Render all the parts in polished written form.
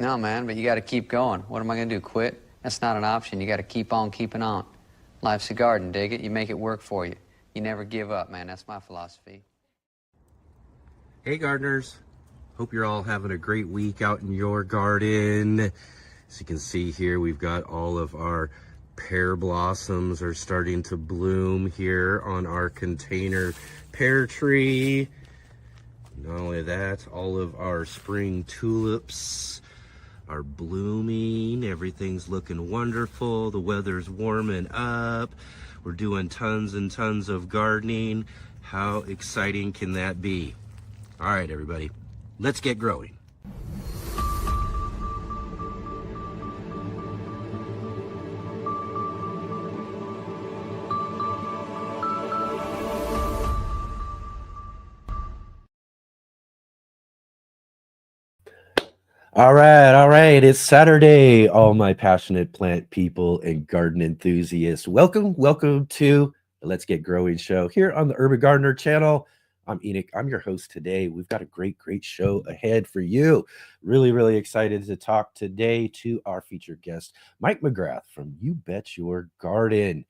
No, man, but you got to keep going. What am I going to do, quit? That's not an option. You got to keep on keeping on. Life's a garden, dig it? You make it work for you. You never give up, man. That's my philosophy. Hey, gardeners. Hope you're all having a great week out in your garden. As you can see here, we've got all of our pear blossoms are starting to bloom here on our container pear tree. Not only that, all of our spring tulips are blooming. Everything's looking wonderful. The weather's warming up. We're doing tons and tons of gardening. How exciting can that be? All right, everybody, let's get growing. All right. It's Saturday, all my passionate plant people and garden enthusiasts. Welcome to the Let's Get Growing show here on the Urban Gardener channel. I'm Enoch. I'm your host today. We've got a great show ahead for you. Really excited to talk today to our featured guest, Mike McGrath from You Bet Your Garden.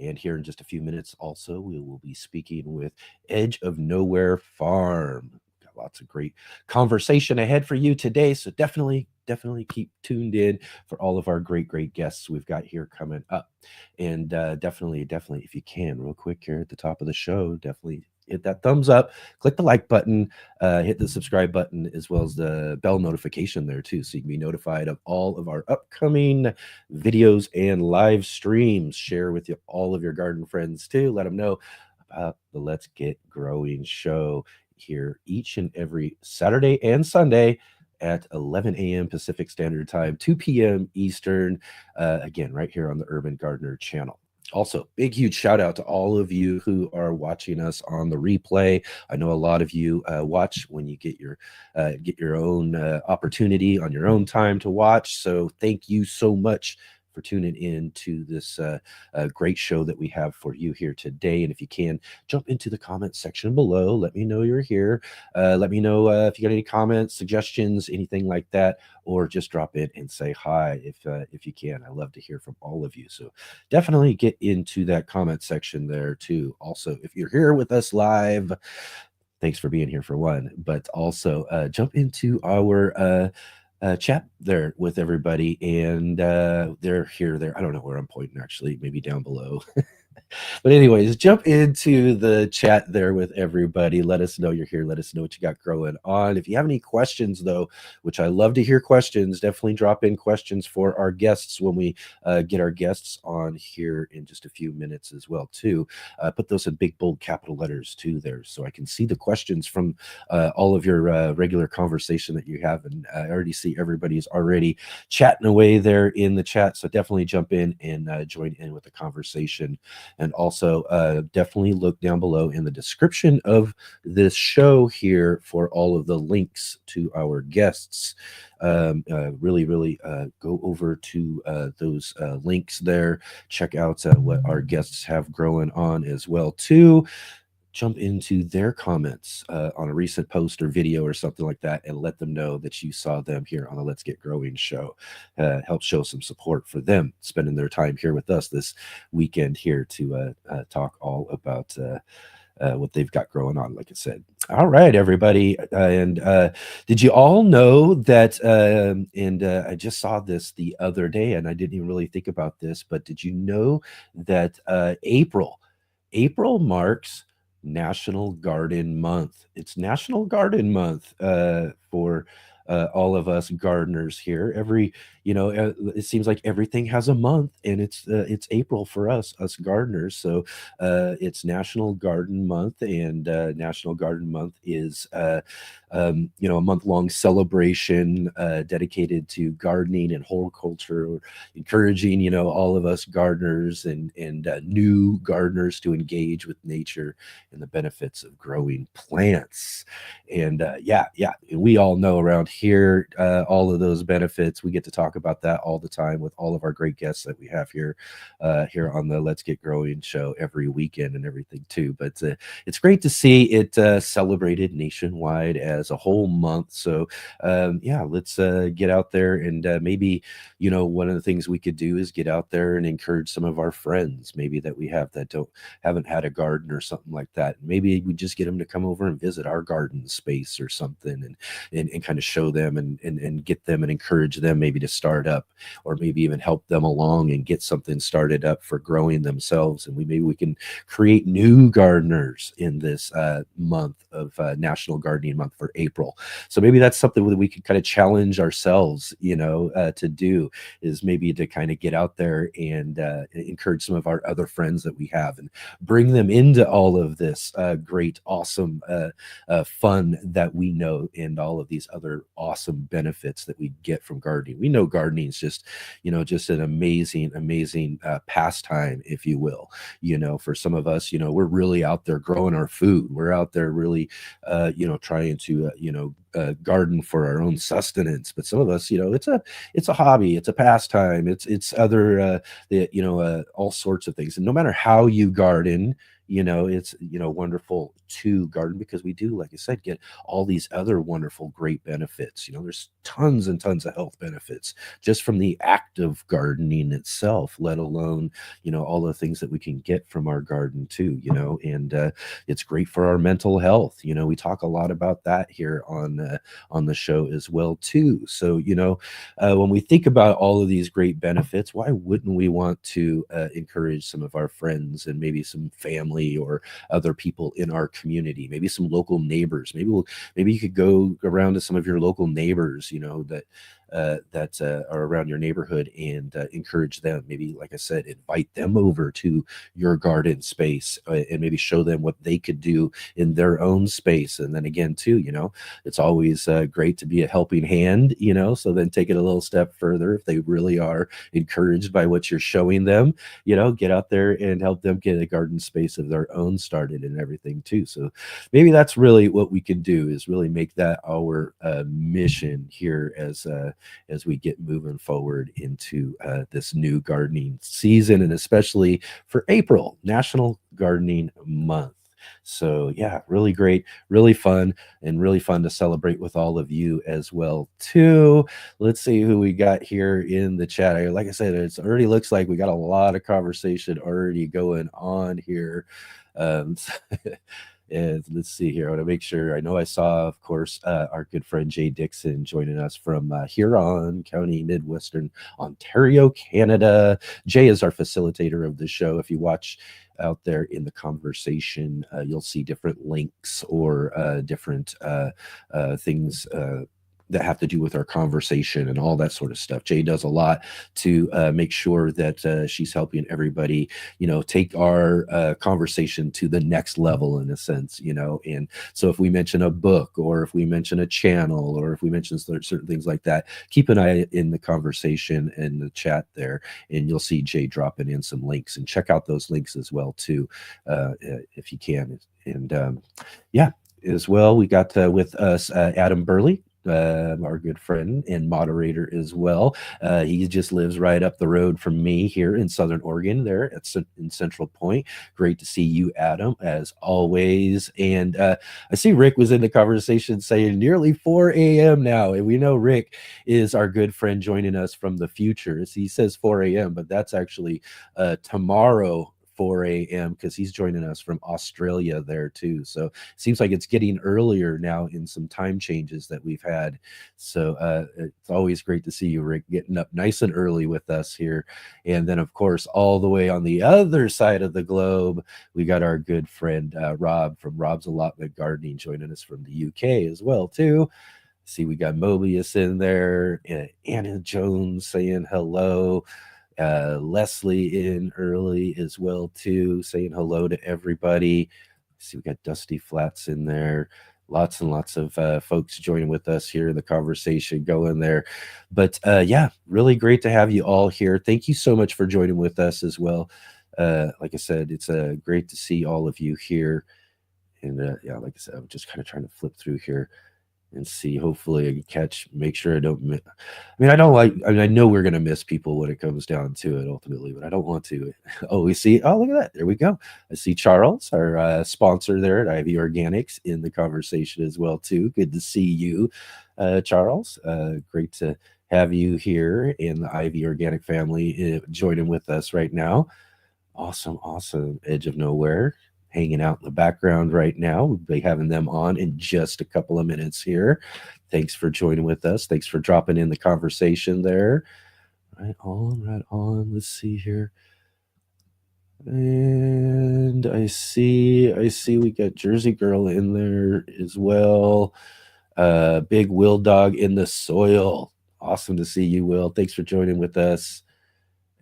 And here in just a few minutes, also, we will be speaking with Edge of Nowhere Farm. Got lots of great conversation ahead for you today. So definitely keep tuned in for all of our great guests we've got here coming up. And definitely, if you can, real quick here at the top of the show, definitely hit that thumbs up, click the like button, hit the subscribe button, as well as the bell notification there too, so you can be notified of all of our upcoming videos and live streams. Share with all of your garden friends too. Let them know about the Let's Get Growing show here each and every Saturday and Sunday at 11 a.m. Pacific Standard Time, 2 p.m. Eastern, again, right here on the Urban Gardener channel. Also, huge shout out to all of you who are watching us on the replay. I know a lot of you watch when you get your own opportunity on your own time to watch. So thank you so much for tuning in to this great show that we have for you here today. And if you can, jump into the comment section below. Let me know you're here. Let me know if you got any comments, suggestions, anything like that, or just drop in and say hi if you can. I love to hear from all of you. So definitely get into that comment section there too. Also, if you're here with us live, thanks for being here for one, but also jump into our chat there with everybody, and they're here there. I don't know where I'm pointing, actually, maybe down below. But anyways, jump into the chat there with everybody. Let us know you're here. Let us know what you got growing on. If you have any questions, though, which I love to hear questions, definitely drop in questions for our guests when we get our guests on here in just a few minutes as well, too. Put those in big, bold capital letters, too, there, so I can see the questions from all of your regular conversation that you have. And I already see everybody's already chatting away there in the chat, so definitely jump in and join in with the conversation. And also definitely look down below in the description of this show here for all of the links to our guests. Really go over to those links there. Check out what our guests have growing on as well too. Jump into their comments on a recent post or video or something like that, and let them know that you saw them here on the Let's Get Growing show. Help show some support for them spending their time here with us this weekend here to talk all about what they've got growing on, like I said. All right, everybody. And did you all know that, I just saw this the other day, and I didn't even really think about this, but did you know that April marks National Garden Month? It's National Garden Month for all of us gardeners here. It seems like everything has a month, and it's April for us gardeners. So it's National Garden Month, and National Garden Month is a month-long celebration dedicated to gardening and horticulture, encouraging all of us gardeners and new gardeners to engage with nature and the benefits of growing plants. And we all know around hear all of those benefits. We get to talk about that all the time with all of our great guests that we have here on the Let's Get Growing show every weekend and everything too. But it's great to see it celebrated nationwide as a whole month. So yeah, let's get out there and maybe, one of the things we could do is get out there and encourage some of our friends maybe that we have that haven't had a garden or something like that. Maybe we just get them to come over and visit our garden space or something, and kind of show them and get them and encourage them maybe to start up, or maybe even help them along and get something started up for growing themselves. And maybe we can create new gardeners in this month of National Gardening Month for April. So maybe that's something that we could kind of challenge ourselves, to do, is maybe to kind of get out there and encourage some of our other friends that we have and bring them into all of this great, awesome fun that we know, and all of these other awesome benefits that we get from gardening. We know gardening is just an amazing pastime, if you will. For some of us, we're really out there growing our food. We're out there really, trying to, garden for our own sustenance. But some of us, it's a hobby, it's a pastime, it's other, all sorts of things. And no matter how you garden, it's wonderful to garden, because we do, like I said, get all these other wonderful great benefits. There's tons and tons of health benefits just from the act of gardening itself, let alone all the things that we can get from our garden too. And it's great for our mental health. We talk a lot about that here on the show as well too. So when we think about all of these great benefits, why wouldn't we want to encourage some of our friends and maybe some family or other people in our community, maybe some local neighbors? Maybe you could go around to some of your local neighbors, that are around your neighborhood, and encourage them. Maybe, like I said, invite them over to your garden space, and maybe show them what they could do in their own space. And then again too, it's always great to be a helping hand, so then take it a little step further. If they really are encouraged by what you're showing them, get out there and help them get a garden space of their own started and everything too. So maybe that's really what we can do, is really make that our mission here as we get moving forward into this new gardening season, and especially for April, National Gardening Month. So yeah, really great, really fun, and really fun to celebrate with all of you as well too. Let's see who we got here in the chat. Like I said, it already looks like we got a lot of conversation already going on here. And let's see here. I want to make sure. I know I saw, of course, our good friend Jay Dixon joining us from Huron County, Midwestern Ontario, Canada. Jay is our facilitator of the show. If you watch out there in the conversation, you'll see different links or different things that have to do with our conversation and all that sort of stuff. Jay does a lot to make sure that she's helping everybody, take our conversation to the next level, in a sense, and so if we mention a book, or if we mention a channel, or if we mention certain things like that, keep an eye in the conversation and the chat there, and you'll see Jay dropping in some links, and check out those links as well too, if you can. And yeah, as well, we got with us Adam Burley, our good friend and moderator as well. He just lives right up the road from me here in Southern Oregon, there in Central Point. Great to see you, Adam, as always. And I see Rick was in the conversation saying nearly 4 a.m. now. And we know Rick is our good friend joining us from the future. He says 4 a.m., but that's actually tomorrow 4 a.m. because he's joining us from Australia there too. So it seems like it's getting earlier now in some time changes that we've had. So it's always great to see you, Rick, getting up nice and early with us here. And then, of course, all the way on the other side of the globe, we got our good friend Rob from Rob's Allotment Gardening joining us from the UK as well too. See, we got Mobius in there, Anna Jones saying hello. Leslie in early as well too, saying hello to everybody. See, we got Dusty Flats in there. Lots and lots of folks joining with us here in the conversation going there. But yeah, really great to have you all here. Thank you so much for joining with us as well. Like I said, it's great to see all of you here. And yeah, like I said, I'm just kind of trying to flip through here. and see. Hopefully, I can catch. Make sure I don't miss. I mean, I don't like. I mean, I know we're gonna miss people when it comes down to it ultimately, but I don't want to. Oh, we see. Oh, look at that. There we go. I see Charles, our sponsor there at Ivy Organics, in the conversation as well too. Good to see you, Charles. Great to have you here in the Ivy Organic family, joining with us right now. Awesome, awesome. Edge of Nowhere hanging out in the background right now. We'll be having them on in just a couple of minutes here. Thanks for joining with us. Thanks for dropping in the conversation there. Right on, right on. Let's see here. And I see we got Jersey Girl in there as well. Big Will Dog in the soil. Awesome to see you, Will. Thanks for joining with us.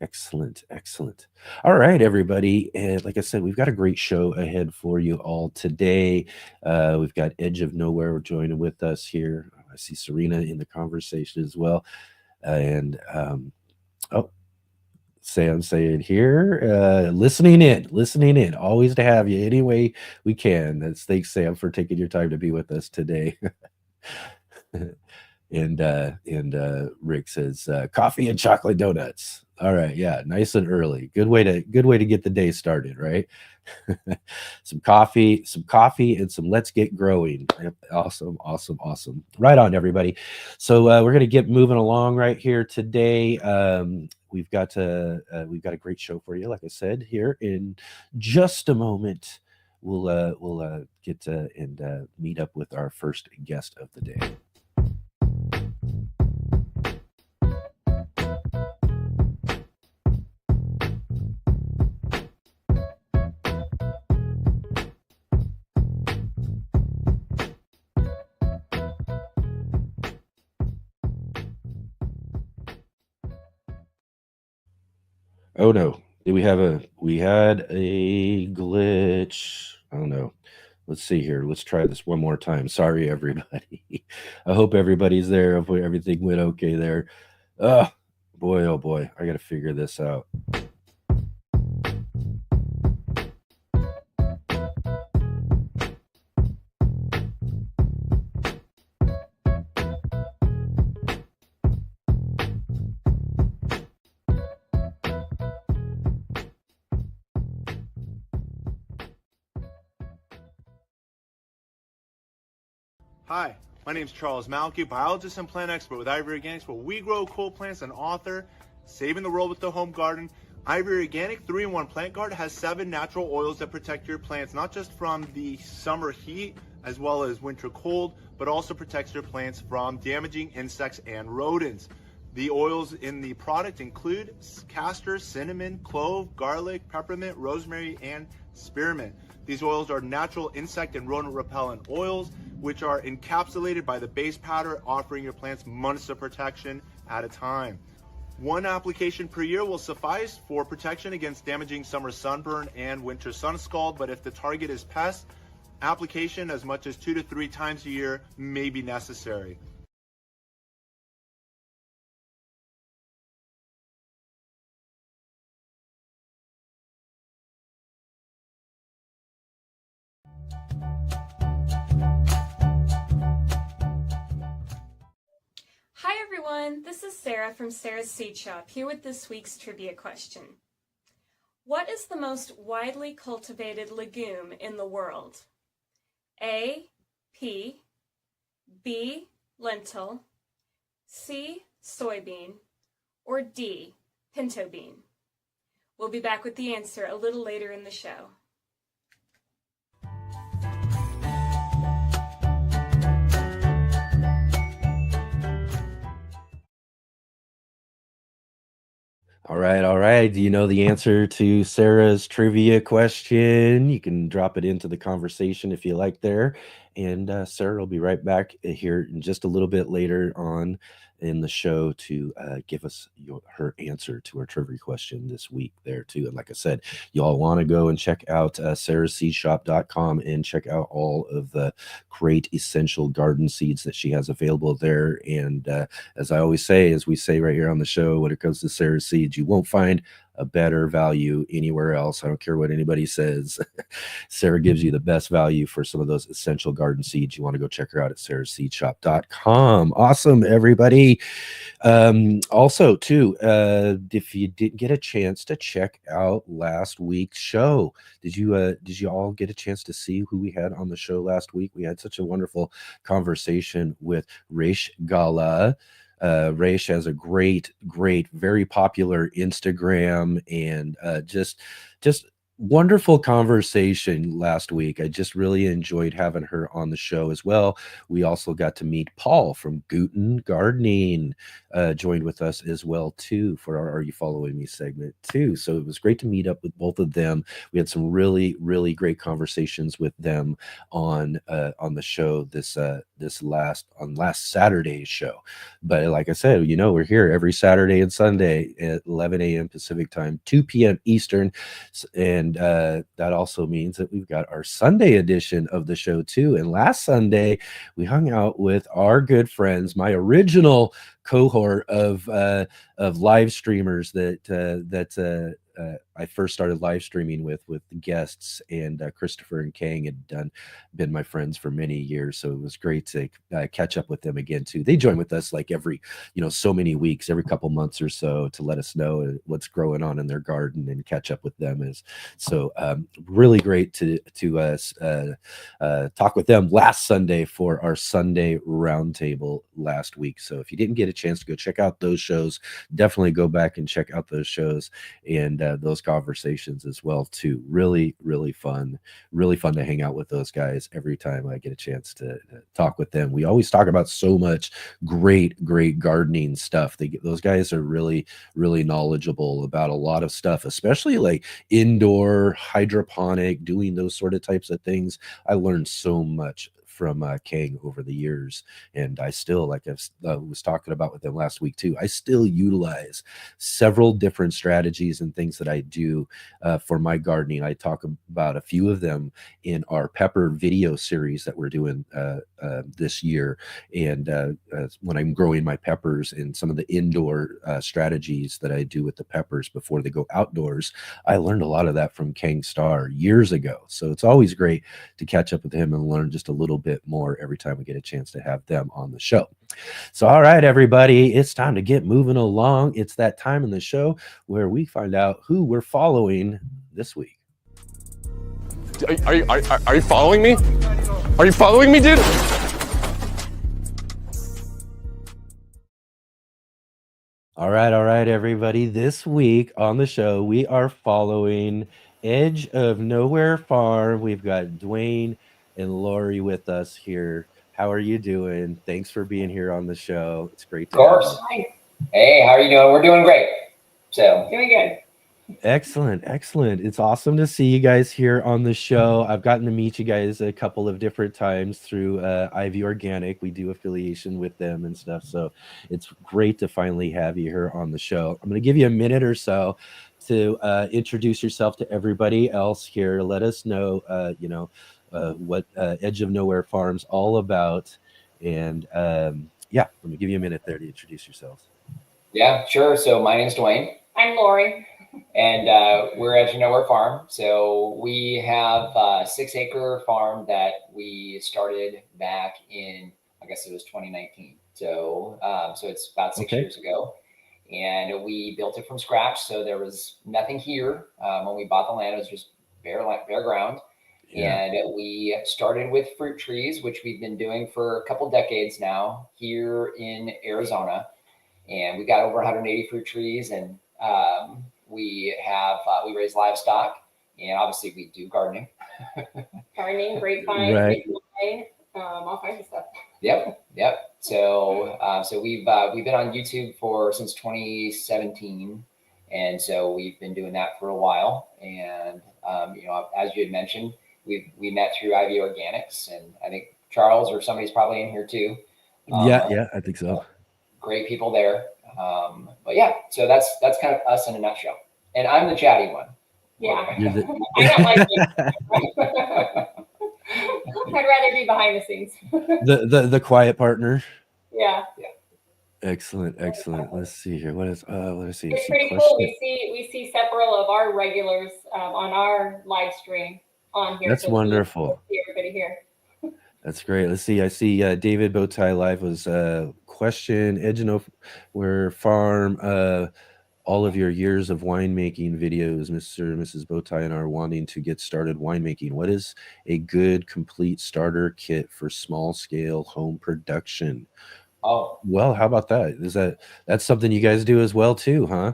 Excellent, excellent. All right, everybody. And like I said, we've got a great show ahead for you all today. We've got Edge of Nowhere joining with us here. I see Serena in the conversation as well. And oh, Sam saying here, listening in. Always to have you any way we can. That's thanks, Sam, for taking your time to be with us today. And Rick says coffee and chocolate donuts. All right, yeah, nice and early. Good way to get the day started, right? some coffee, and some let's get growing. Yep, awesome. Right on, everybody. So we're gonna get moving along right here today. We've got a great show for you. Like I said, here in just a moment, we'll get and meet up with our first guest of the day. Oh no. We had a glitch. I don't know. Let's see here. Let's try this one more time. Sorry, everybody. I hope everybody's there. Hopefully everything went okay there. Oh boy. I got to figure this out. Hi, my name is Charles Malky, biologist and plant expert with Ivy Organics, where we grow cool plants, and author, Saving the World with the Home Garden. Ivy Organic 3-in-1 Plant Guard has 7 natural oils that protect your plants, not just from the summer heat as well as winter cold, but also protects your plants from damaging insects and rodents. The oils in the product include castor, cinnamon, clove, garlic, peppermint, rosemary, and spearmint. These oils are natural insect and rodent repellent oils, which are encapsulated by the base powder, offering your plants months of protection at a time. 1 application per year will suffice for protection against damaging summer sunburn and winter sun scald, but if the target is pests, application as much as 2 to 3 times a year may be necessary. Hi everyone, this is Sarah from Sarah's Seed Shop, here with this week's trivia question. What is the most widely cultivated legume in the world? A. Pea, B. Lentil, C. Soybean, or D. Pinto bean? We'll be back with the answer a little later in the show. All right. Do you know the answer to Sarah's trivia question? You can drop it into the conversation if you like there. And Sarah will be right back here in just a little bit later on in the show to give us her answer to our trivia question this week there too. And like I said, y'all want to go and check out sarahseedshop.com and check out all of the great essential garden seeds that she has available there. And as I always say, as we say right here on the show, when it comes to Sarah's seeds, you won't find a better value anywhere else. I don't care what anybody says. Sarah gives you the best value for some of those essential garden seeds. You want to go check her out at sarahseedshop.com. Awesome, everybody. Also, too, if you didn't get a chance to check out last week's show, did you all get a chance to see who we had on the show last week? We had such a wonderful conversation with Reish Gala. Reish has a great, very popular Instagram, and just wonderful conversation last week. I just really enjoyed having her on the show as well. We also got to meet Paul from Guten Gardening, joined with us as well too for our Are You Following Me segment too. So it was great to meet up with both of them. We had some really great conversations with them on the show this last Saturday's show. But like I said, we're here every Saturday and Sunday at 11 a.m. Pacific time, 2 p.m. Eastern, and that also means that we've got our Sunday edition of the show too. And last Sunday we hung out with our good friends, my original cohort of live streamers that I first started live streaming with the guests, and Christopher and Kang had been my friends for many years. So it was great to catch up with them again too. They join with us like every, so many weeks, every couple months or so, to let us know what's growing on in their garden and catch up with them. Really great to talk with them last Sunday for our Sunday roundtable last week. So if you didn't get a chance to go check out those shows, definitely go back and check out those shows and those conversations as well too. Really fun to hang out with those guys every time I get a chance to talk with them. We always talk about so much great gardening stuff. Those guys are really knowledgeable about a lot of stuff, especially like indoor hydroponic, doing those sort of types of things. I learned so much from Kang over the years, and I still, like I was talking about with them last week too, I still utilize several different strategies and things that I do for my gardening. I talk about a few of them in our pepper video series that we're doing this year, and when I'm growing my peppers, and some of the indoor strategies that I do with the peppers before they go outdoors. I learned a lot of that from Kang Starr years ago, so it's always great to catch up with him and learn just a little bit more every time we get a chance to have them on the show. So all right, everybody, it's time to get moving along. It's that time in the show where we find out who we're following this week. Are you following me? Are you following me, dude? All right, everybody. This week on the show, we are following Edge of Nowhere Farm. We've got Dwayne and Lori with us here. How are you doing? Thanks for being here on the show. It's great to have you. Hi. Hey, how are you doing? We're doing great. So doing good. Excellent. It's awesome to see you guys here on the show. I've gotten to meet you guys a couple of different times through Ivy Organic. We do affiliation with them and stuff, so it's great to finally have you here on the show. I'm going to give you a minute or so to introduce yourself to everybody else here. Let us know, what Edge of Nowhere Farm's all about, and let me give you a minute there to introduce yourselves. Yeah, sure. So my name's Dwayne. I'm Lori. And we're Edge of Nowhere Farm. So we have a 6-acre farm that we started back in, I guess it was 2019. So it's about 6 years ago. And we built it from scratch. So there was nothing here. When we bought the land, it was just bare ground. Yeah. And we started with fruit trees, which we've been doing for a couple decades now here in Arizona. And we got over 180 fruit trees, and we raise livestock, and obviously we do gardening. Grapevine, right. All kinds of stuff. Yep. So we've been on YouTube since 2017, and so we've been doing that for a while. And as you had mentioned, we met through Ivy Organics, and I think Charles or somebody's probably in here too. Yeah, I think so. Great people there. But yeah, so that's kind of us in a nutshell. And I'm the chatty one. Yeah. Okay. I don't like it. I'd rather be behind the scenes. the quiet partner. Yeah. Excellent, excellent. Let's see here. What is let's see. It's See pretty cool. question. We see several of our regulars on our live stream on here. That's So it's really cool wonderful. to see everybody here. That's great. Let's see. I see David Bowtie Live was question Edgeno where farm all of your years of winemaking videos, Mr. and Mrs. Bowtie, and are wanting to get started winemaking. What is a good complete starter kit for small scale home production? Oh, Well, how about that? That's something you guys do as well too, huh?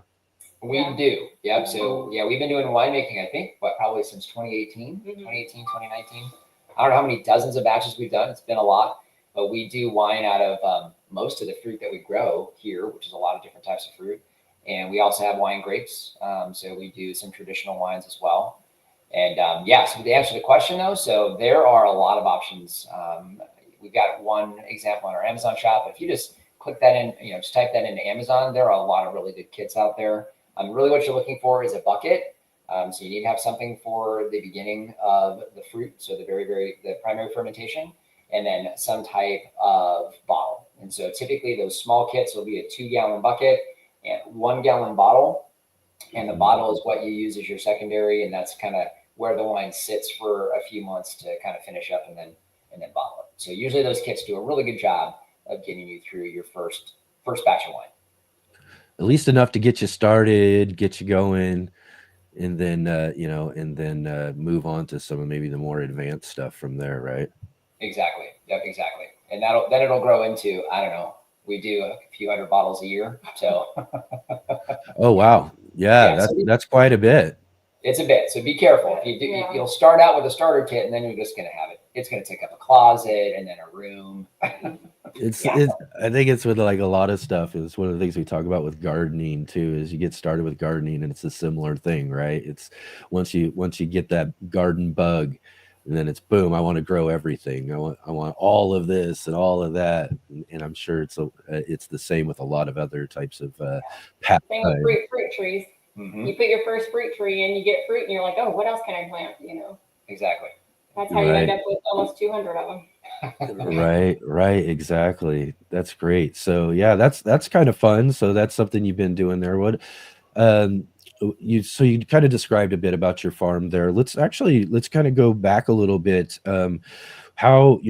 we Yeah. do. Yep. So yeah, we've been doing winemaking, I think, probably since 2018, Mhm. 2018, 2019. I don't know how many dozens of batches we've done. It's been a lot, but we do wine out of most of the fruit that we grow here, which is a lot of different types of fruit. And we also have wine grapes. So we do some traditional wines as well. And yeah, so to answer the question though, so there are a lot of options. We've got one example on our Amazon shop. If you just click that in, just type that into Amazon, there are a lot of really good kits out there. Really what you're looking for is a bucket. So you need to have something for the beginning of the fruit. So the primary fermentation, and then some type of bottle. And so typically those small kits will be a 2-gallon bucket and 1-gallon bottle. And the bottle is what you use as your secondary. And that's kind of where the wine sits for a few months to kind of finish up and then bottle it. So usually those kits do a really good job of getting you through your first batch of wine. At least enough to get you started, get you going, and then move on to some of maybe the more advanced stuff from there, right? Exactly. Yep, exactly. And then it'll grow into, I don't know, we do a few hundred bottles a year. So Oh wow. Yeah, yeah, so that's quite a bit. it's a bit. So be careful. If you do, Yeah. you'll start out with a starter kit, and then you're just going to have it. It's going to take up a closet and then a room. It's Yeah. I think it's with like a lot of stuff. It's one of the things we talk about with gardening too, is you get started with gardening and it's a similar thing, right? It's once you get that garden bug, and then it's boom, I want to grow everything. I want all of this and all of that. And I'm sure it's the same with a lot of other types of Same pastime. with fruit trees. Mm-hmm. You put your first fruit tree and you get fruit and you're like, oh, what else can I plant? Exactly. That's how you Right. end up with almost 200 of them. Right, exactly. That's great. So yeah, that's kind of fun. So that's something you've been doing there. What you kind of described a bit about your farm there. Let's kind of go back a little bit. How,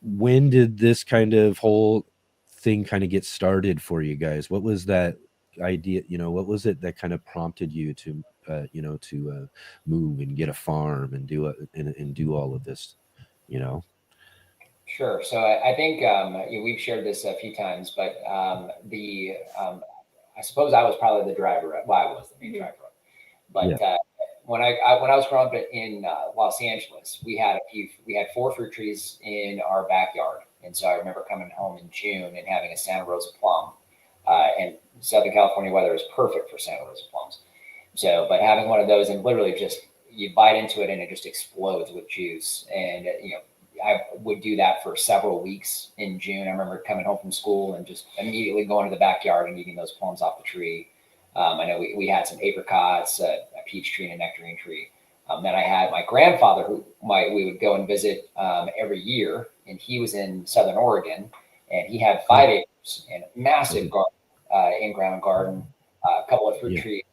when did this kind of whole thing kind of get started for you guys? What was that idea? What was it that kind of prompted you to move and get a farm and do all of this, you know? Sure. So I think we've shared this a few times, but I suppose I was probably the driver. Well, I was the main driver. But when I was growing up in Los Angeles, we had 4 fruit trees in our backyard, and so I remember coming home in June and having a Santa Rosa plum. And Southern California weather is perfect for Santa Rosa plums. So, but having one of those and literally just you bite into it and it just explodes with juice, and I would do that for several weeks in June. I remember coming home from school and just immediately going to the backyard and eating those plums off the tree. I know we had some apricots, a peach tree, and a nectarine tree. Then I had my grandfather, we would go and visit every year, and he was in Southern Oregon, and he had 5 acres and a massive garden, in-ground garden, a couple of fruit trees.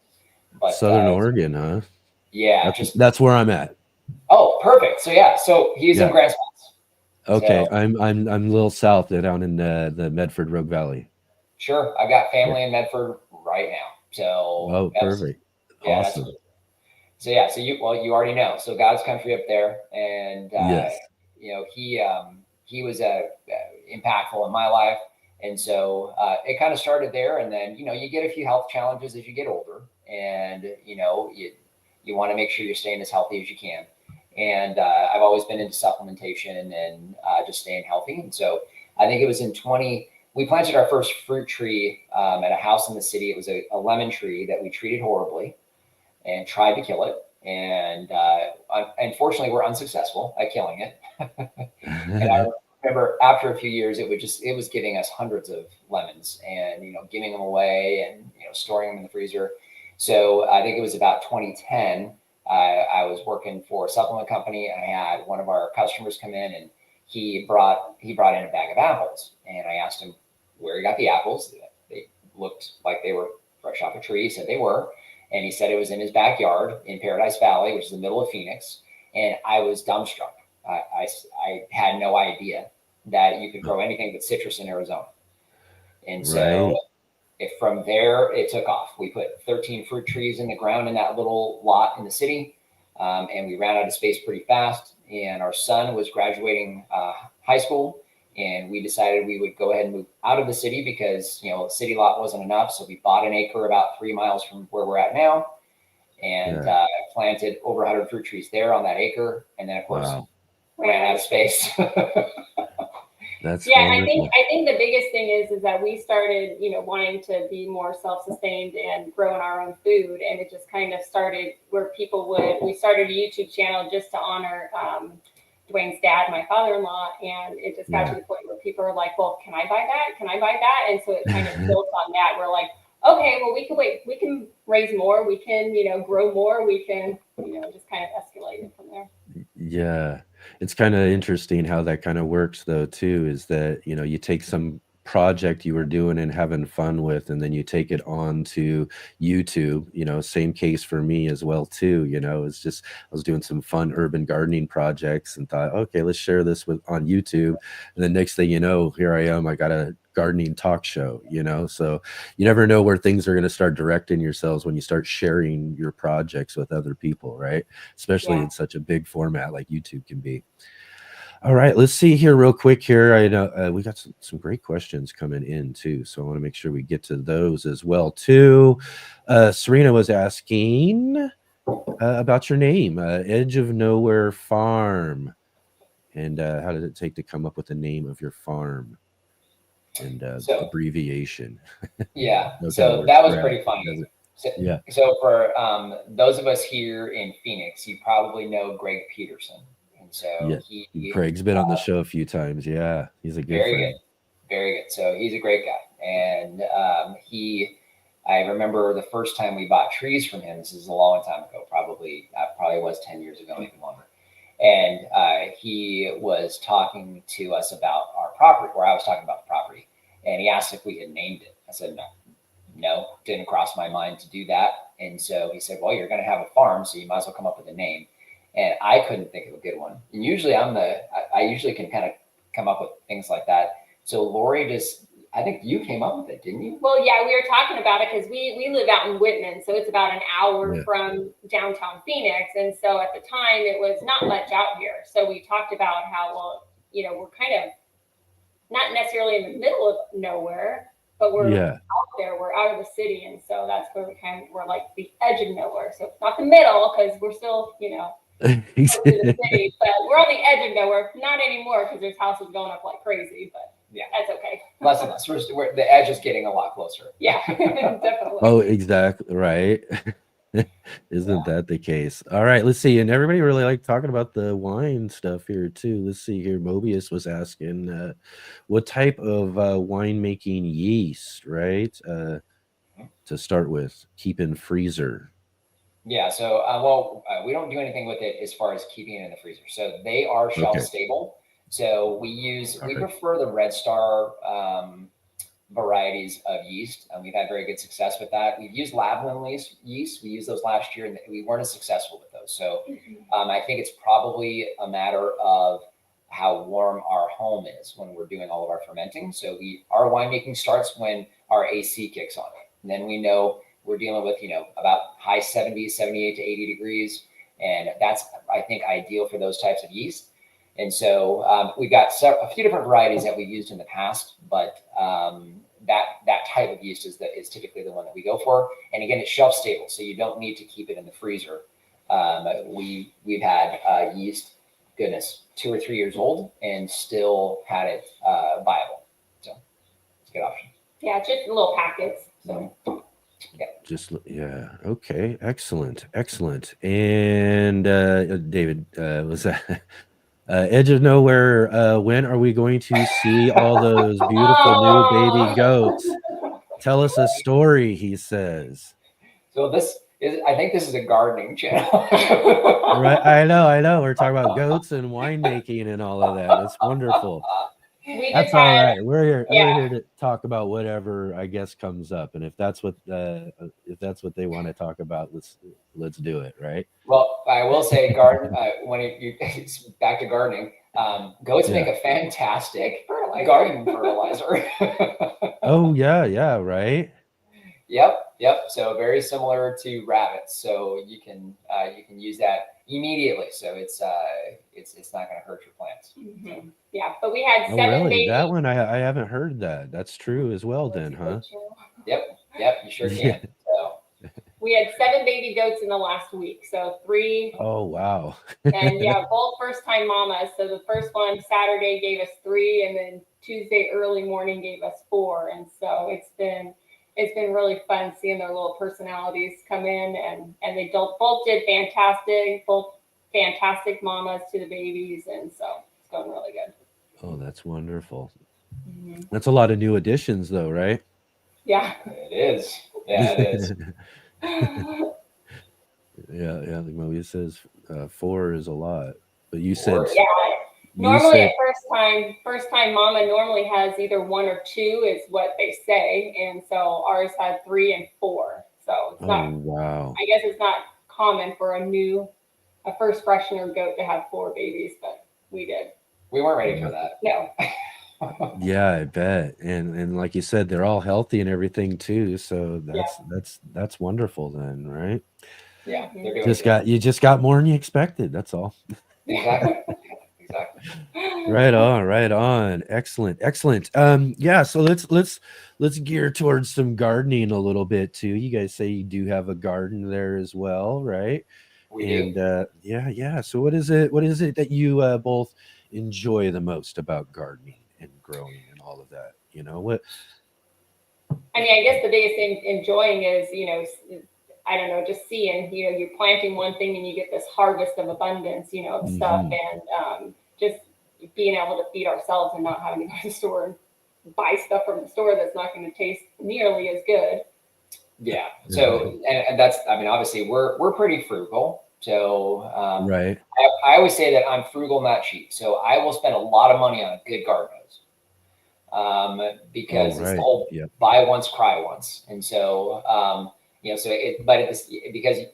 But Southern Oregon, huh? Yeah, that's where I'm at. Oh, perfect. So yeah, so he's in Grand Spots. Okay, So, I'm a little south down in the Medford Rogue Valley. Sure, I got family in Medford right now. So perfect. Yeah, awesome. So yeah, so you already know. So God's country up there, and yes, he was impactful in my life, and so it kind of started there, and then you get a few health challenges as you get older, and you want to make sure you're staying as healthy as you can. And I've always been into supplementation and just staying healthy. And so I think it was we planted our first fruit tree at a house in the city. It was a lemon tree that we treated horribly and tried to kill it. And unfortunately, we're unsuccessful at killing it. And I remember after a few years, it was giving us hundreds of lemons and, giving them away and, storing them in the freezer. So I think it was about 2010. I was working for a supplement company, and I had one of our customers come in, and he brought in a bag of apples, and I asked him, where he got the apples. They looked like they were fresh off a tree. He said they were. And he said it was in his backyard in Paradise Valley, which is the middle of Phoenix. And I was dumbstruck. I had no idea that you could grow anything but citrus in Arizona. And so from there, it took off. We put 13 fruit trees in the ground in that little lot in the city. And we ran out of space pretty fast. And our son was graduating high school. And we decided we would go ahead and move out of the city because, the city lot wasn't enough. So we bought an acre about 3 miles from where we're at now and planted over 100 fruit trees there on that acre. And then, of course, ran out of space. That's wonderful. I think the biggest thing is that we started, wanting to be more self-sustained and growing our own food. And it just kind of started where we started a YouTube channel just to honor Dwayne's dad, my father-in-law, and it just got to the point where people are like, well, can I buy that? Can I buy that? And so it kind of built on that. We're like, okay, well, we can raise more, we can, grow more, we can, just kind of escalate it from there. Yeah. It's kind of interesting how that kind of works though, too, is that, you take some project you were doing and having fun with, and then you take it on to YouTube, same case for me as well, too. It's just, I was doing some fun urban gardening projects and thought, okay, let's share this on YouTube. And the next thing you know, here I am, I got a gardening talk show, so you never know where things are going to start directing yourselves when you start sharing your projects with other people, right? Especially in such a big format like YouTube can be. All right, let's see here real quick here. I know we got some great questions coming in too, so I want to make sure we get to those as well too. Serena was asking about your name, Edge of Nowhere Farm, and how did it take to come up with the name of your farm and abbreviation? So that was pretty funny. So for those of us here in Phoenix, you probably know Greg Peterson. So Craig's been on the show a few times. Yeah, he's a good friend. Very good. So he's a great guy. And I remember the first time we bought trees from him. This is a long time ago, probably was 10 years ago, even longer. And he was talking to us about our property, or I was talking about the property. And he asked if we had named it. I said, no, didn't cross my mind to do that. And so he said, well, you're going to have a farm, so you might as well come up with a name. And I couldn't think of a good one. And usually I usually can kind of come up with things like that. So Lori I think you came up with it, didn't you? Well, yeah, we were talking about it because we live out in Whitman. So it's about an hour from downtown Phoenix. And so at the time it was not much out here. So we talked about how, well, we're kind of not necessarily in the middle of nowhere, but we're out there, we're out of the city. And so that's where we're like the edge of nowhere. So it's not the middle because we're still, the city, but we're on the edge of nowhere. Not anymore because there's houses going up like crazy, but that's okay. Less and less. The edge is getting a lot closer. Yeah, definitely. Oh, exactly right. Isn't that the case? All right, let's see. And everybody really liked talking about the wine stuff here too. Let's see here. Mobius was asking what type of winemaking yeast, right? To start with, keep in freezer. Yeah, so we don't do anything with it as far as keeping it in the freezer. So they are shelf stable. So we prefer the Red Star varieties of yeast. We've had very good success with that. We've used Lavalin yeast. We used those last year and we weren't as successful with those. So I think it's probably a matter of how warm our home is when we're doing all of our fermenting. So our winemaking starts when our AC kicks on. And then we know we're dealing with, about high 70s, 78 to 80 degrees. And that's, I think, ideal for those types of yeast. And so we've got a few different varieties that we've used in the past, but that type of yeast is typically the one that we go for. And again, it's shelf stable, so you don't need to keep it in the freezer. We've had yeast, 2 or 3 years old and still had it viable. So it's a good option. Yeah, just little packets. So. Okay, excellent. And David, was that Edge of Nowhere? When are we going to see all those beautiful new baby goats? Tell us a story, he says. So I think this is a gardening channel. Right, I know. We're talking about goats and winemaking and all of that. It's wonderful. We just That's all had, right. We're here. yeah. We're here to talk about whatever I guess comes up, and if that's what they want to talk about, let's do it. Right? Well, I will say, garden it's back to gardening. Goats make Yeah. a fantastic garden fertilizer. Oh yeah, right. Yep. So very similar to rabbits. So you can use that immediately. So it's not going to hurt your plants. Mhm. Yeah, but we had Oh 7 really? babies. That one I haven't heard that. That's true as well, then, huh? Yep. You sure Yeah. can. So We had 7 baby goats in the last week. So 3, Oh wow. and yeah, both first time mamas. So the first one Saturday gave us 3, and then Tuesday early morning gave us 4. And so it's been really fun seeing their little personalities come in, and they both did fantastic, both fantastic mamas to the babies, and so it's going really good. Oh, that's wonderful. Mm-hmm. That's a lot of new additions, though, right? Yeah. it is. Yeah, it is. Yeah. The movie says 4 is a lot, but you 4, said Yeah. Normally, said, at first time mama normally has either 1 or 2 is what they say, and so ours had 3 and 4. So it's not. Wow. I guess it's not common for a first freshener goat to have 4 babies, but we did. We weren't ready for that. No. Yeah, I bet. And like you said, they're all healthy and everything too. So that's wonderful then, right? Yeah, they're doing You just got more than you expected. That's all. Exactly. Right on. Excellent. Yeah, so let's gear towards some gardening a little bit too. You guys say you do have a garden there as well, right? We do. Yeah. So what is it that you both enjoy the most about gardening and growing and all of that? What? I mean, I guess the biggest thing enjoying is, I don't know, just seeing, you're planting one thing and you get this harvest of abundance, of stuff, and just being able to feed ourselves and not having to go to the store and buy stuff from the store that's not going to taste nearly as good. Yeah. So, and that's, I mean, obviously we're pretty frugal. So, right. I always say that I'm frugal, not cheap. So I will spend a lot of money on a good garden hose. Because it's the whole buy once, cry once. And so, because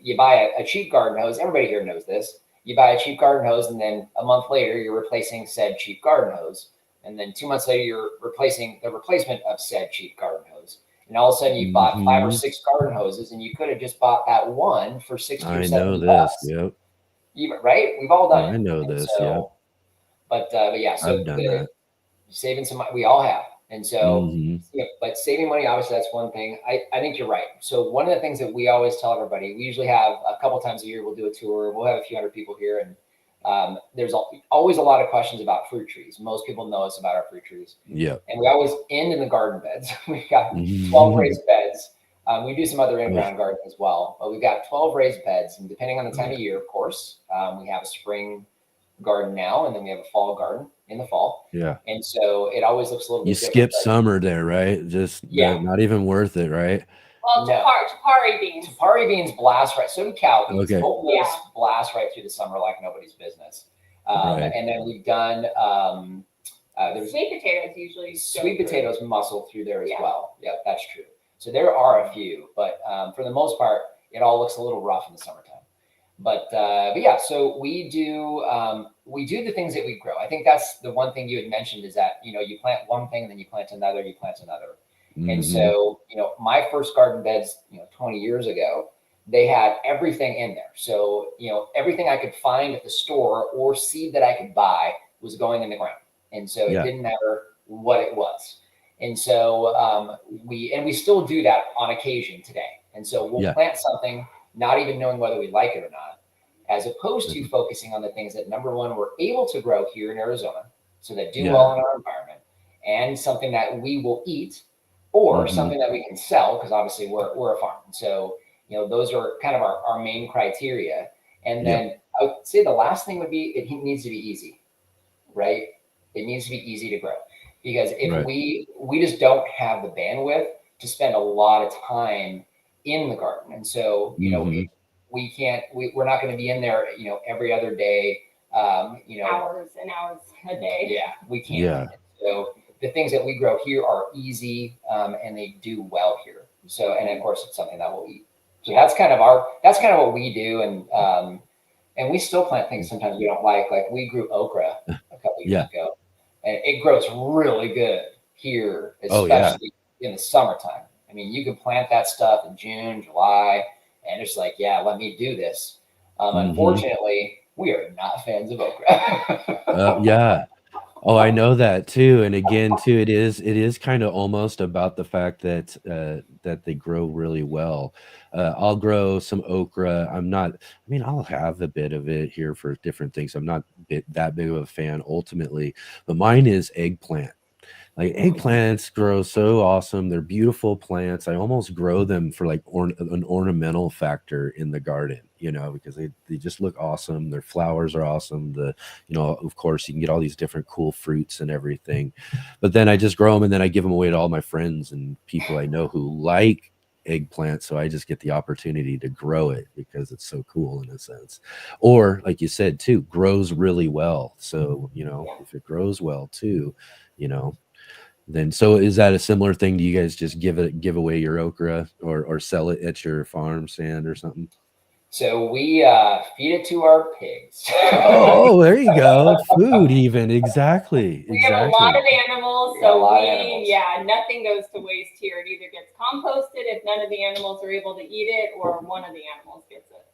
you buy a cheap garden hose, everybody here knows this. You buy a cheap garden hose, and then a month later, you're replacing said cheap garden hose. And then 2 months later, you're replacing the replacement of said cheap garden hose. And all of a sudden, you bought 5 or 6 garden hoses, and you could have just bought that one for $60 or $70. I know this. Yep. Right? We've all done it. I know this. Yep. But yeah, so I've done that. Saving some money, we all have. And so, but saving money, obviously, that's one thing. I think you're right. So one of the things that we always tell everybody, we usually have a couple times a year, we'll do a tour. We'll have a few hundred people here. And there's always a lot of questions about fruit trees. Most people know us about our fruit trees. Yeah. And we always end in the garden beds. We've got 12 raised beds. We do some other in-ground gardening as well. But we've got 12 raised beds. And depending on the time of year, of course, we have a spring garden now, and then we have a fall garden in the fall. Yeah. And so it always looks a little bit different. You skip summer there, right? Just not even worth it, right? Well, Tapari beans. Tapari beans blast right. So do cow beans. Okay. Both those blast right through the summer like nobody's business. And then we've done there's sweet potatoes usually. Sweet potatoes muscle through there as well. Yeah, that's true. So there are a few, but for the most part, it all looks a little rough in the summertime. But yeah, so we do the things that we grow. I think that's the one thing you had mentioned is that, you plant one thing and then you plant another. And so, my first garden beds, 20 years ago, they had everything in there. So, everything I could find at the store or seed that I could buy was going in the ground. And so it didn't matter what it was. And so we still do that on occasion today. And so we'll plant something, not even knowing whether we like it or not, as opposed to focusing on the things that, number one, we're able to grow here in Arizona, so that do well in our environment, and something that we will eat, or something that we can sell, because obviously we're a farm. And so, those are kind of our main criteria. And then I would say the last thing would be, it needs to be easy, right? It needs to be easy to grow, because if we just don't have the bandwidth to spend a lot of time in the garden. And so, we're not going to be in there, every other day, hours and hours a day. Yeah, we can't. Yeah. So the things that we grow here are easy and they do well here. So, and of course, it's something that we'll eat. So that's kind of what we do. And we still plant things sometimes we don't like. Like we grew okra a couple years ago, and it grows really good here, especially in the summertime. I mean, you can plant that stuff in June, July, and it's like, yeah, let me do this. Unfortunately, we are not fans of okra. Yeah. Oh, I know that too. And again, too, it is kind of almost about the fact that that they grow really well. I'll grow some okra. I'll have a bit of it here for different things. I'm not that big of a fan ultimately, but mine is eggplant. Like eggplants grow so awesome. They're beautiful plants. I almost grow them for like an ornamental factor in the garden, because they just look awesome. Their flowers are awesome. Of course, you can get all these different cool fruits and everything. But then I just grow them and then I give them away to all my friends and people I know who like eggplant. So I just get the opportunity to grow it because it's so cool in a sense. Or like you said too, grows really well. So, if it grows well too, then so is that a similar thing? Do you guys just give away your okra or sell it at your farm stand or something? So we feed it to our pigs. Oh, there you go. Food even. Exactly. We have a lot of animals, so nothing goes to waste here. It either gets composted if none of the animals are able to eat it, or one of the animals gets it.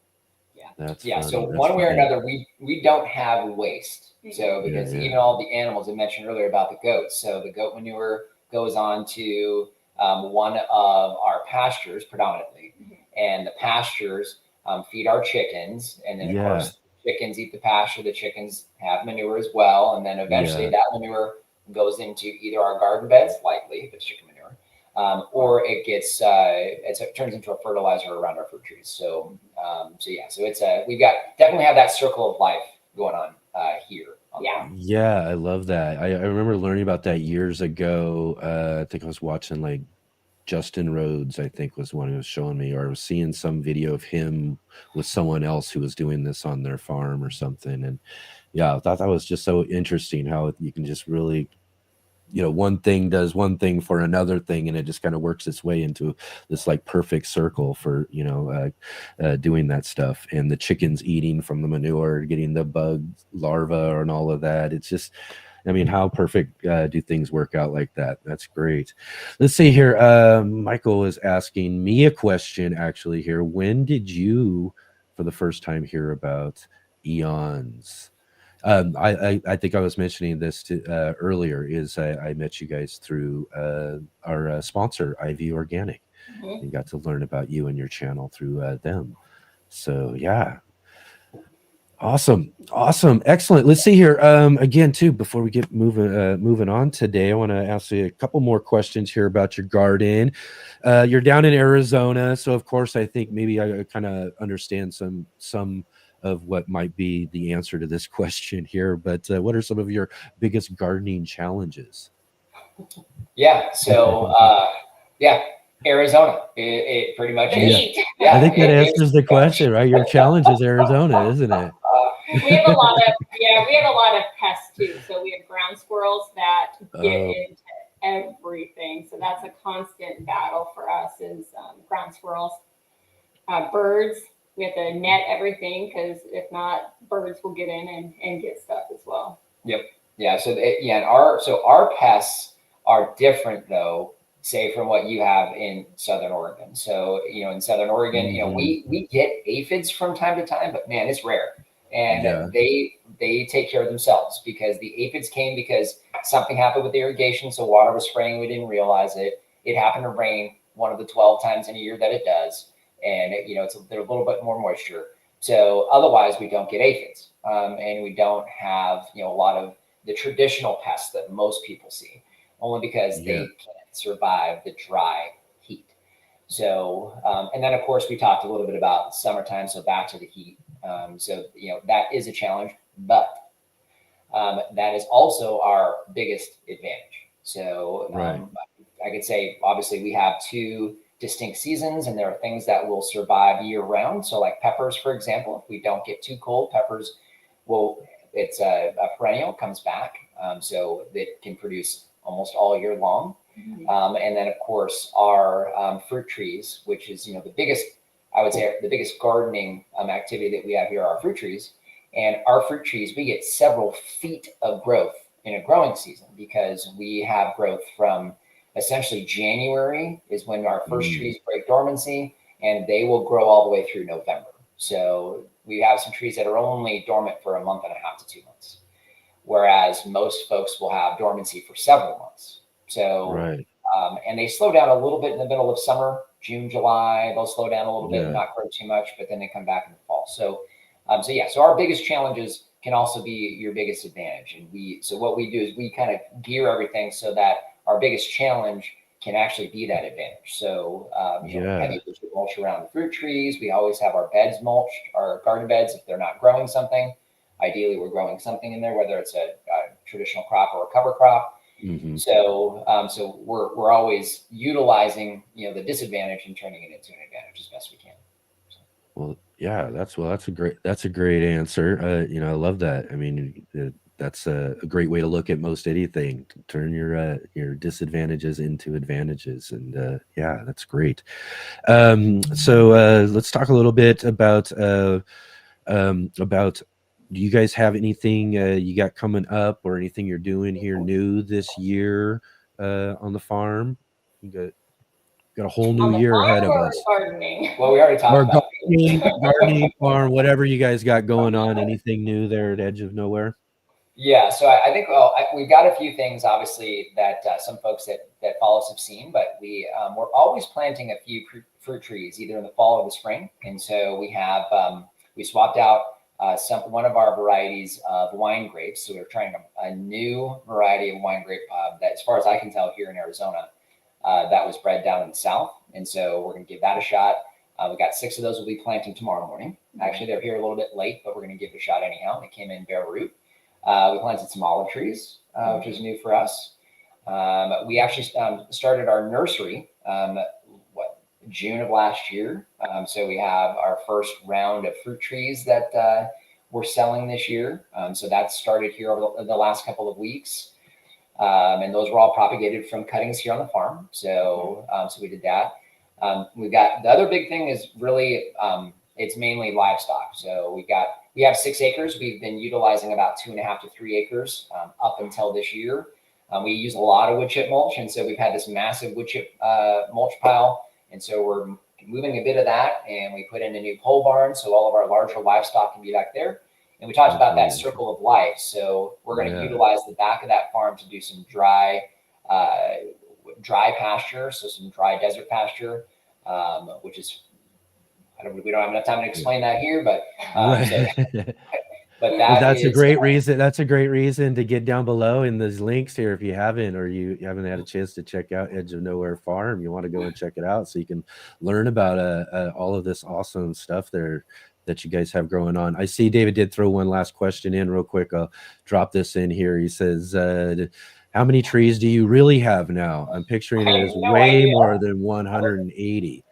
Yeah. So one way or another, we don't have waste. So because even all the animals I mentioned earlier about the goats, so the goat manure goes on to one of our pastures predominantly, and the pastures feed our chickens, and then of course chickens eat the pasture. The chickens have manure as well, and then eventually that manure goes into either our garden beds, likely if it's chicken manure, or it gets it turns into a fertilizer around our fruit trees. So so it's we definitely have that circle of life going on here. Yeah, I love that. I remember learning about that years ago. I think I was watching like Justin Rhodes, I think was one who was showing me, or I was seeing some video of him with someone else who was doing this on their farm or something. And I thought that was just so interesting how you can just really, one thing does one thing for another thing, and it just kind of works its way into this like perfect circle for, doing that stuff. And the chickens eating from the manure, getting the bug larva and all of that. It's just, how perfect do things work out like that? That's great. Let's see here. Michael is asking me a question actually here. When did you, for the first time, hear about eons? I think I was mentioning this earlier. Is I met you guys through our sponsor, IV Organic, and got to learn about you and your channel through them. So awesome, excellent. Let's see here. Again, too, before we get moving on today, I want to ask you a couple more questions here about your garden. You're down in Arizona, so of course, I think maybe I kind of understand some of what might be the answer to this question here. But what are some of your biggest gardening challenges? So Arizona. It pretty much is. I think that answers the question, right? Your challenge is Arizona, isn't it? We have a lot of pests too. So we have ground squirrels that get into everything. So that's a constant battle for us is ground squirrels. Birds, we have to net everything because if not, birds will get in and get stuff as well. Yeah. So our pests are different though, say from what you have in Southern Oregon. So, in Southern Oregon, we get aphids from time to time, but man, it's rare. And they take care of themselves because the aphids came because something happened with the irrigation. So water was spraying. We didn't realize it. It happened to rain one of the 12 times in a year that it does. And, there's a little bit more moisture. So otherwise we don't get aphids. And we don't have, a lot of the traditional pests that most people see, only because they can't survive the dry heat. So, and then of course we talked a little bit about summertime. So back to the heat. That is a challenge, but that is also our biggest advantage. So I could say, obviously we have two distinct seasons and there are things that will survive year round. So like peppers, for example, if we don't get too cold, peppers it's a perennial, comes back, so it can produce almost all year long. And then of course our fruit trees, which is the biggest, I would say the biggest gardening activity that we have here are our fruit trees. And our fruit trees, we get several feet of growth in a growing season because we have growth from essentially January is when our first trees break dormancy, and they will grow all the way through November. So we have some trees that are only dormant for a month and a half to 2 months, whereas most folks will have dormancy for several months. So, right. And they slow down a little bit in the middle of summer, June, July, they'll slow down a little bit, not grow too much, but then they come back in the fall. So our biggest challenges can also be your biggest advantage. And so what we do is we kind of gear everything so that our biggest challenge can actually be that advantage. So, heavy mulch around the fruit trees. We always have our beds mulched, our garden beds, if they're not growing something. Ideally, we're growing something in there, whether it's a traditional crop or a cover crop. So we're always utilizing, the disadvantage and turning it into an advantage as best we can. So. Well, yeah, that's a great answer. I love that. I mean, that's a great way to look at most anything. Turn your disadvantages into advantages, and yeah, that's great. So let's talk a little bit about. Do you guys have anything you got coming up, or anything you're doing here new this year on the farm? You got a whole new year ahead of us. Gardening. Well, we already talked about gardening, farm, whatever you guys got going on. Anything new there at Edge of Nowhere? Yeah, so I think we've got a few things, obviously, that some folks that follow us have seen, but we're always planting a few fruit trees, either in the fall or the spring. And so we have we swapped out one of our varieties of wine grapes. So we're trying a new variety of wine grape that, as far as I can tell, here in Arizona, that was bred down in the south. And so we're going to give that a shot. We got 6 of those we'll be planting tomorrow morning. Actually, they're here a little bit late, but we're going to give it a shot anyhow. They came in bare root. We planted some olive trees, which is new for us. We actually started our nursery, June of last year. So we have our first round of fruit trees that we're selling this year. So that started here over the last couple of weeks. And those were all propagated from cuttings here on the farm. So we did that. We've got the other big thing is really, it's mainly livestock. So we have 6 acres. We've been utilizing about 2.5 to 3 acres up until this year. We use a lot of wood chip mulch. And so we've had this massive wood chip mulch pile. And so we're moving a bit of that, and we put in a new pole barn. So all of our larger livestock can be back there. And we talked about that circle of life. So we're going to utilize the back of that farm to do some dry pasture. So some dry desert pasture, which is, we don't have enough time to explain that here, but but that's a great reason. That's a great reason to get down below in those links here. If you haven't, or you haven't had a chance to check out Edge of Nowhere Farm, you want to go and check it out so you can learn about all of this awesome stuff there that you guys have growing on. I see David did throw one last question in real quick. I'll drop this in here. He says, how many trees do you really have now? I'm picturing it as way more than 180.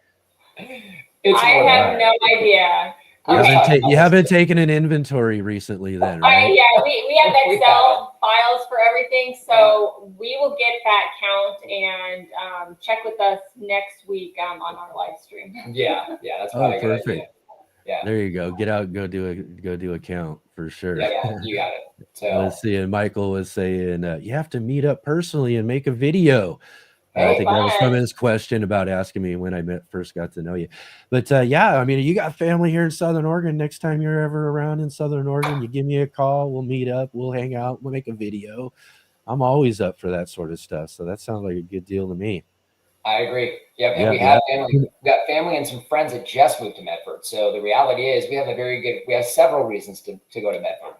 I have no idea. You haven't taken an inventory recently then, right? Yeah, we have Excel files for everything. So we will get that count and check with us next week on our live stream. Yeah, that's probably perfect. A good idea. Yeah. There you go. Get out, go do a count for sure. Yeah, you got it. So let's see. And Michael was saying you have to meet up personally and make a video. I think that was from his question about asking me when I first got to know you. But yeah, I mean, you got family here in Southern Oregon. Next time you're ever around in Southern Oregon, you give me a call. We'll meet up. We'll hang out. We'll make a video. I'm always up for that sort of stuff. So that sounds like a good deal to me. I agree. Yeah, and we have family. We've got family and some friends that just moved to Medford. So the reality is we have several reasons to go to Medford.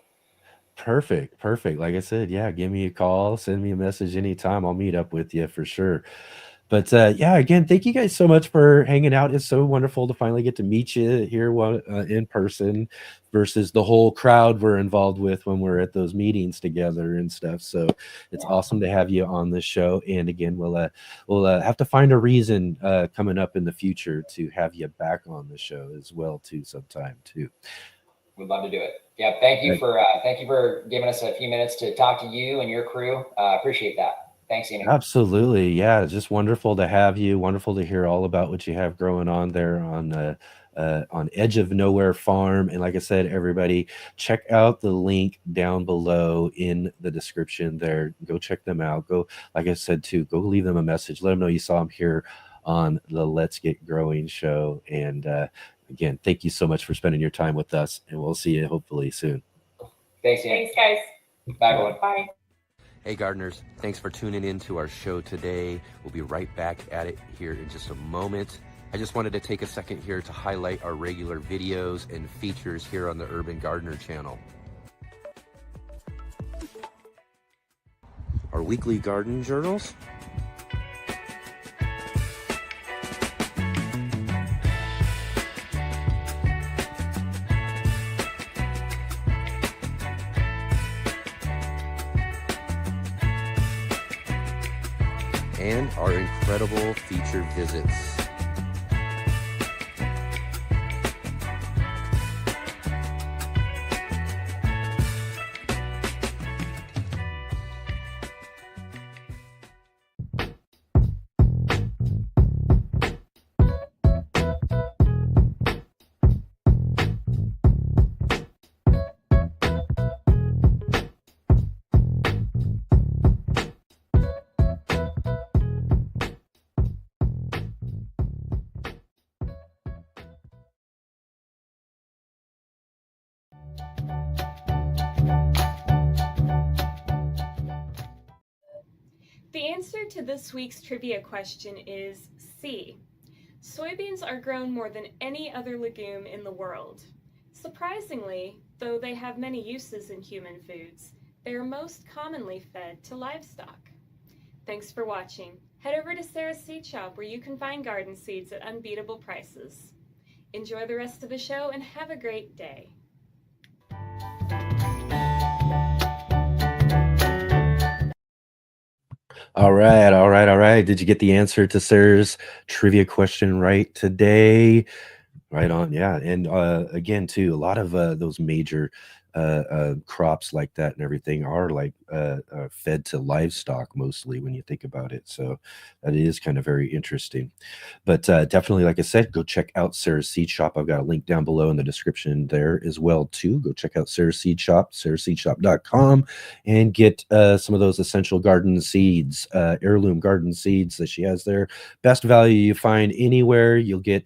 Perfect. Like I said, yeah, give me a call, send me a message anytime. I'll meet up with you for sure. But yeah, again, thank you guys so much for hanging out. It's so wonderful to finally get to meet you here in person versus the whole crowd we're involved with when we're at those meetings together and stuff. So it's awesome to have you on this show. And again, we'll have to find a reason coming up in the future to have you back on the show as well too sometime too. We'd love to do it. Yeah, thank you for giving us a few minutes to talk to you and your crew. Appreciate that. Thanks, Enoch. Absolutely. Yeah, it's just wonderful to have you. Wonderful to hear all about what you have growing on there on Edge of Nowhere Farm. And like I said, everybody, check out the link down below in the description there. Go check them out. Go, like I said, too, go leave them a message. Let them know you saw them here on the Let's Get Growing show. And again, thank you so much for spending your time with us. And we'll see you hopefully soon. Thanks, Enoch. Thanks, guys. Bye, everyone. Bye. Hey gardeners, thanks for tuning in to our show today. We'll be right back at it here in just a moment. I just wanted to take a second here to highlight our regular videos and features here on the Urban Gardener channel. Our weekly garden journals, and our incredible featured visits. The answer to this week's trivia question is C. Soybeans are grown more than any other legume in the world. Surprisingly, though they have many uses in human foods, they are most commonly fed to livestock. Thanks for watching. Head over to Sarah's Seed Shop where you can find garden seeds at unbeatable prices. Enjoy the rest of the show and have a great day. All right. Did you get the answer to Sarah's trivia question right today? Right on, yeah. And again, too, a lot of those major crops like that and everything are like fed to livestock mostly when you think about it. So that is kind of very interesting. But definitely, like I said, go check out Sarah's Seed Shop. I've got a link down below in the description there as well, too. Go check out Sarah's Seed Shop, sarahseedshop.com, and get some of those essential garden seeds, heirloom garden seeds that she has there. Best value you find anywhere. You'll get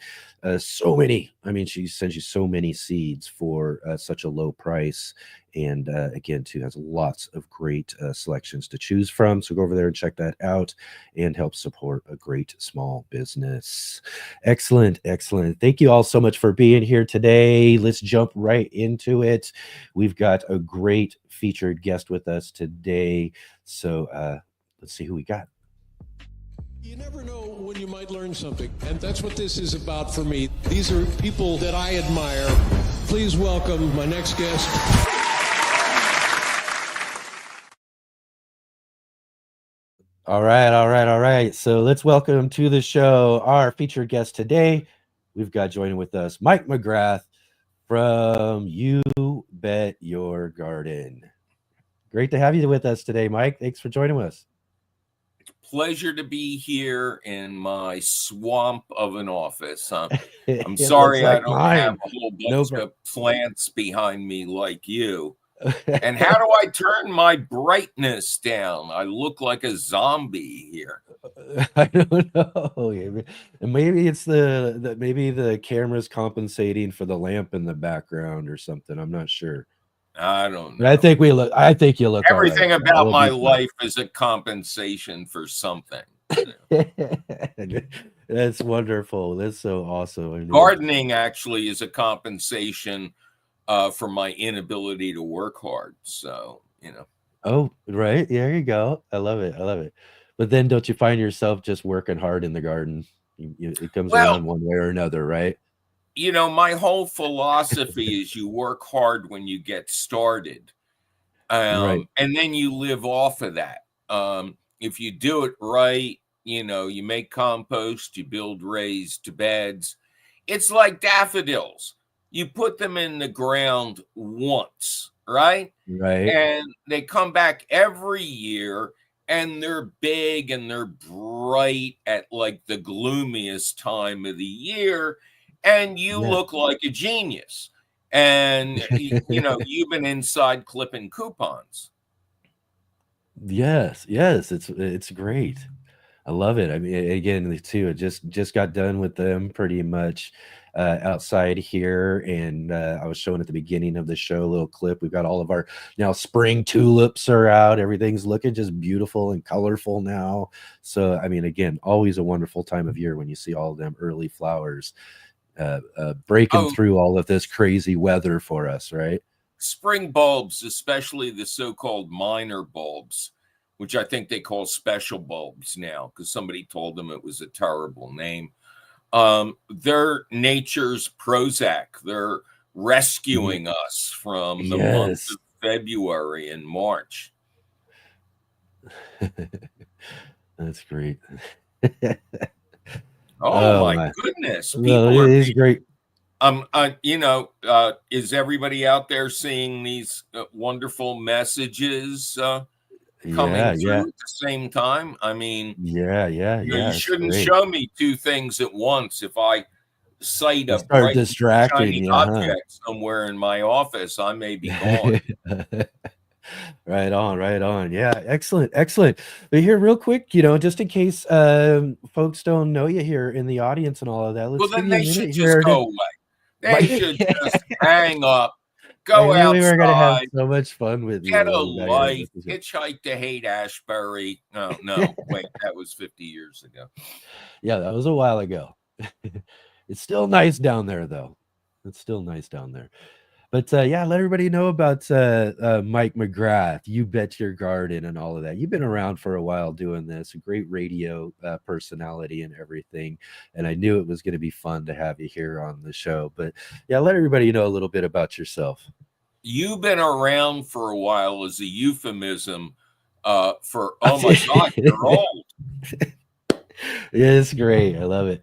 so many. I mean, she sends you so many seeds for such a low price. And again, too, has lots of great selections to choose from. So go over there and check that out and help support a great small business. Excellent. Thank you all so much for being here today. Let's jump right into it. We've got a great featured guest with us today. So let's see who we got. You never know when you might learn something, and that's what this is about for me. These are people that I admire. Please welcome my next guest. All right. So let's welcome to the show our featured guest today. We've got joining with us Mike McGrath from You Bet Your Garden. Great to have you with us today, Mike. Thanks for joining us. Pleasure to be here in my swamp of an office. I'm It sorry looks like I don't mine. have a whole bunch No, of plants behind me like you. And how do I turn my brightness down? I look like a zombie here. I don't know. Maybe it's maybe the camera's compensating for the lamp in the background or something. I'm not sure. I don't know. I think you look Everything all right. about We'll my be fine. life is a compensation for something. That's wonderful. That's so awesome. I mean, Gardening actually is a compensation for my inability to work hard. So, Oh, right. There you go. I love it. But then don't you find yourself just working hard in the garden? It comes around one way or another, right? My whole philosophy is you work hard when you get started. Right. And then you live off of that. If you do it right, you make compost, you build raised beds. It's like daffodils. you put them in the ground once, right? Right. And they come back every year, and they're big and they're bright at like the gloomiest time of the year, and you Yeah. look like a genius. And you've been inside clipping coupons. Yes, it's great. I love it. I mean, again, too, it just got done with them pretty much outside here, and I was showing at the beginning of the show a little clip. We've got all of our now spring tulips are out. Everything's looking just beautiful and colorful now. So, I mean, again, always a wonderful time of year when you see all of them early flowers breaking Oh, through all of this crazy weather for us, right? spring bulbs, especially the so-called minor bulbs, which I think they call special bulbs now because somebody told them it was a terrible name. They're nature's Prozac. They're rescuing us from the month Yes. of February and March. That's great. Oh my my. goodness. Well, People it are is great. is everybody out there seeing these wonderful messages coming Yeah, through yeah. at the same time? I mean, Yeah, you it's shouldn't great. show me two things at once. If I sight They a start bright, distracting shiny you, huh? object somewhere in my office, I may be gone. Right on, right on. Yeah, excellent, excellent. But here, real quick, just in case folks don't know you here in the audience and all of that, Well, let's give then you a they should minute just here go to. away. They should just hang up, I go knew we were gonna have outside, so much fun with you get when a we got here. life, hitchhike to Haight-Ashbury. No, wait, that was 50 years ago. Yeah, that was a while ago. It's still nice down there, though. It's still nice down there. But yeah, let everybody know about Mike McGrath, You Bet Your Garden, and all of that. You've been around for a while doing this, a great radio personality and everything. And I knew it was going to be fun to have you here on the show. But yeah, let everybody know a little bit about yourself. You've been around for a while as a euphemism for, oh my God, you're old. It's great. I love it.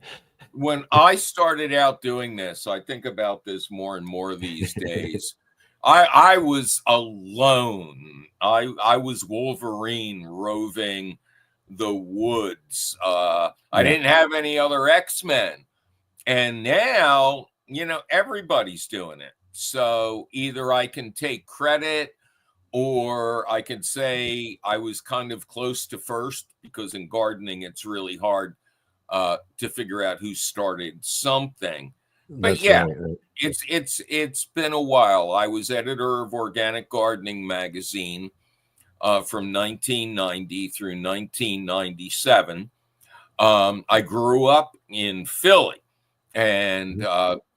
When I started out doing this, I think about this more and more these days. I was alone. I was Wolverine roving the woods. I didn't have any other X-Men. And now, everybody's doing it. So either I can take credit or I can say I was kind of close to first, because in gardening, it's really hard to figure out who started something. But That's yeah, right. it's been a while. I was editor of Organic Gardening magazine from 1990 through 1997. I grew up in Philly and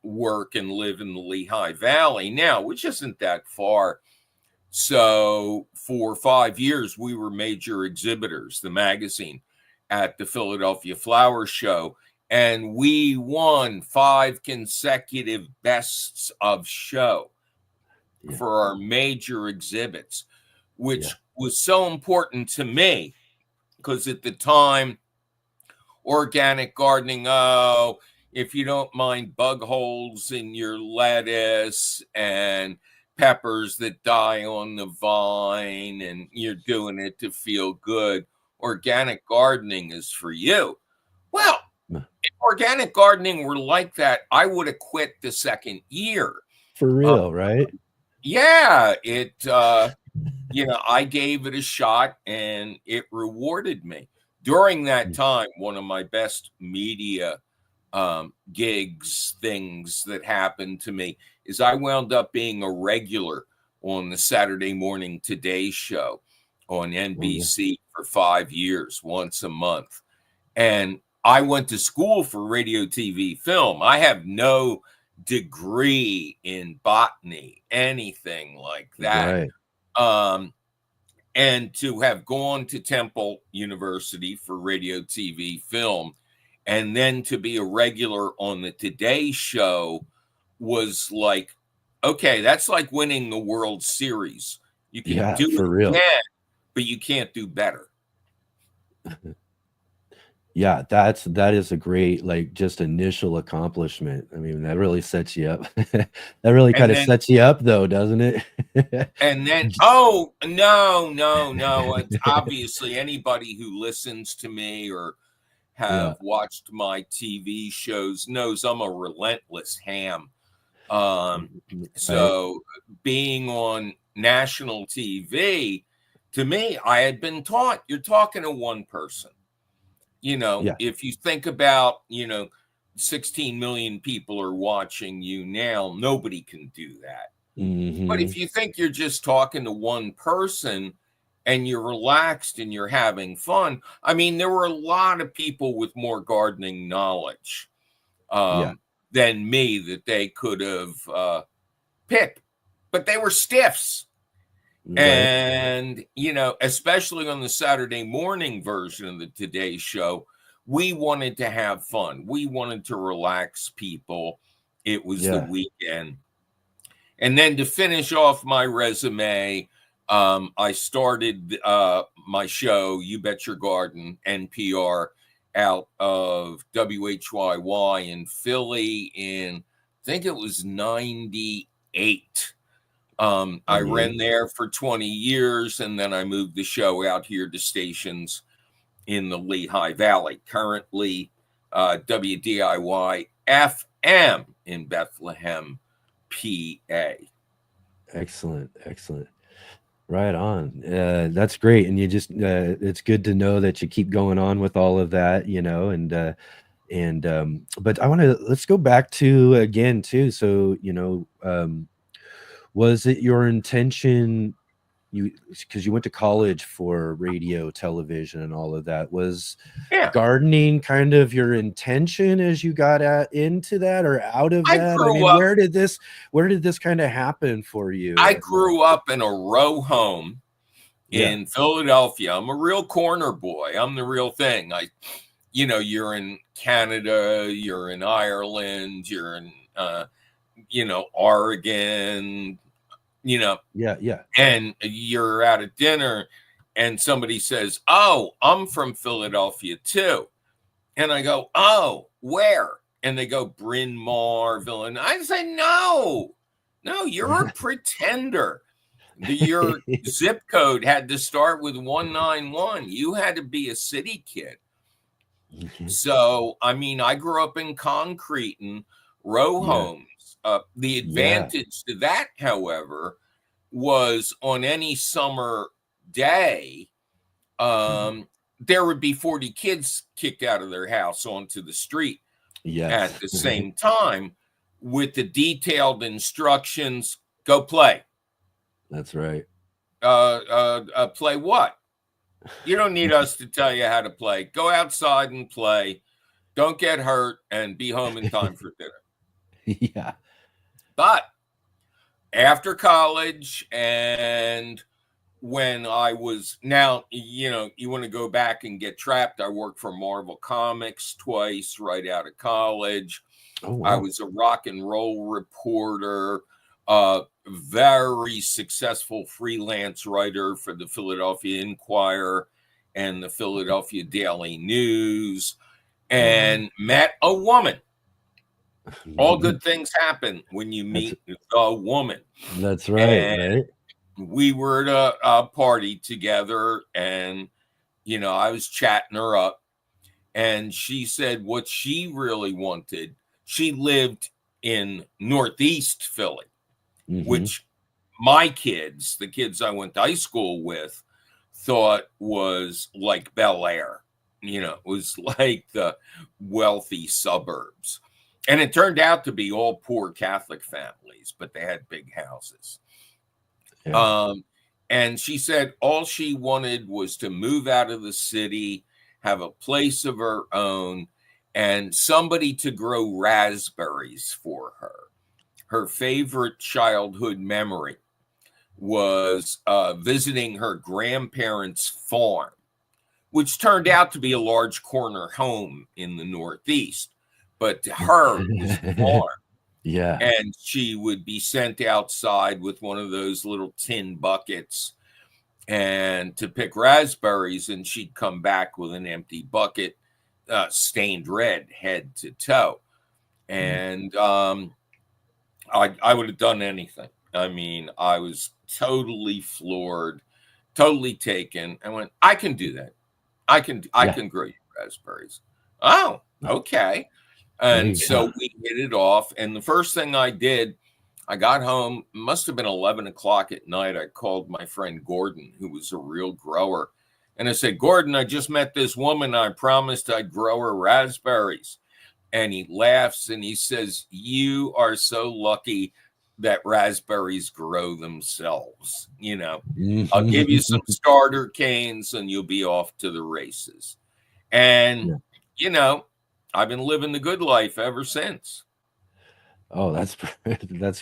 work and live in the Lehigh Valley now, which isn't that far. So for 5 years, we were major exhibitors, the magazine, at the Philadelphia Flower Show. And we won 5 consecutive bests of show for our major exhibits, which was so important to me because at the time, organic gardening, if you don't mind bug holes in your lettuce and peppers that die on the vine and you're doing it to feel good, organic gardening is for you. Well, if organic gardening were like that, I would have quit the second year. For real, right? Yeah, I gave it a shot and it rewarded me. During that time, one of my best media things that happened to me is I wound up being a regular on the Saturday morning Today Show on NBC for 5 years, once a month. And I went to school for radio, TV, film. I have no degree in botany, anything like that. Right. And to have gone to Temple University for radio, TV, film, and then to be a regular on the Today Show was like, okay, that's like winning the World Series. You can do for it real. again, but you can't do better. Yeah, that is a great, like, just initial accomplishment. I mean, that really sets you up. That really And kinda then sets you up though, doesn't it? oh, no, no, no. It's obviously anybody who listens to me or Yeah, have watched my TV shows knows I'm a relentless ham. right. So being on national TV, to me, I had been taught you're talking to one person. Yeah. If you think about, 16 million people are watching you now, nobody can do that. But if Mhm. you think you're just talking to one person and you're relaxed and you're having fun, I mean, there were a lot of people with more gardening knowledge Yeah, than me that they could have picked, but they were stiffs. right. And, especially on the Saturday morning version of the Today Show, we wanted to have fun. We wanted to relax people. It was the Yeah. weekend. And then to finish off my resume, I started my show, You Bet Your Garden, NPR, out of WHYY in Philly in, I think it was 98. I ran 28. there for 20 years, and then I moved the show out here to stations in the Lehigh Valley. Currently, WDIY FM in Bethlehem, PA. Excellent, excellent. Right on. That's great, and you just it's good to know that you keep going on with all of that, but let's go back to again too. So, was it your intention because you went to college for radio, television, and all of that? Was Yeah, gardening kind of your intention as you got into that or out of I that? I grew mean, up. where did this kind of happen for you? I And grew up in a row home yeah, in Philadelphia. I'm a real corner boy. I'm the real thing. You're in Canada, you're in Ireland, you're in, Oregon, you know, yeah, yeah. and you're at a dinner and somebody says, "Oh, I'm from Philadelphia too." And I go, "Oh, where?" And they go, "Bryn Mawr, Villanova." And I say, "No, no, you're a pretender. Your zip code had to start with 191. You had to be a city kid." Mhm. So, I mean, I grew up in concrete and row Yeah, homes. The yeah. advantage to that, however, was on any summer day, Mhm. there would be 40 kids kicked out of their house onto the street at Yes. the same time with the detailed instructions, go play. That's right. Play what? You don't need us to tell you how to play. Go outside and play. Don't get hurt and be home in time for dinner. Yeah. But after college and when I was now, you want to go back and get trapped. I worked for Marvel Comics twice right out of college. Oh, I wow. was a rock and roll reporter, very successful freelance writer for the Philadelphia Inquirer and the Philadelphia Daily News, Wow. and met a woman. All Mhm. good things happen when you That's meet a woman. that's right, And right? we were at a party together, and I was chatting her up, and she said what she really wanted. She lived in Northeast Philly, Mhm. which my kids, the kids I went to high school with, thought was like Bel Air. It was like the wealthy suburbs. And it turned out to be all poor Catholic families, but they had big houses. Yeah. Um, and she said all she wanted was to move out of the city, have a place of her own, and somebody to grow raspberries for her. Her favorite childhood memory was visiting her grandparents' farm, which turned out to be a large corner home in the Northeast. But to her, it was the farm. Yeah. And she would be sent outside with one of those little tin buckets and to pick raspberries, and she'd come back with an empty bucket stained red head to toe. And I would have done anything. I mean, I was totally floored, totally taken. I went, I can do that. I can grow you raspberries. Oh, okay. And so we hit it off. And the first thing I did, I got home, must have been 11 o'clock at night. I called my friend Gordon, who was a real grower. And I said, Gordon, I just met this woman. I promised I'd grow her raspberries. And he laughs and he says, you are so lucky that raspberries grow themselves. You know, I'll give you some starter canes and you'll be off to the races. And, you know, I've been living the good life ever since. Oh, that's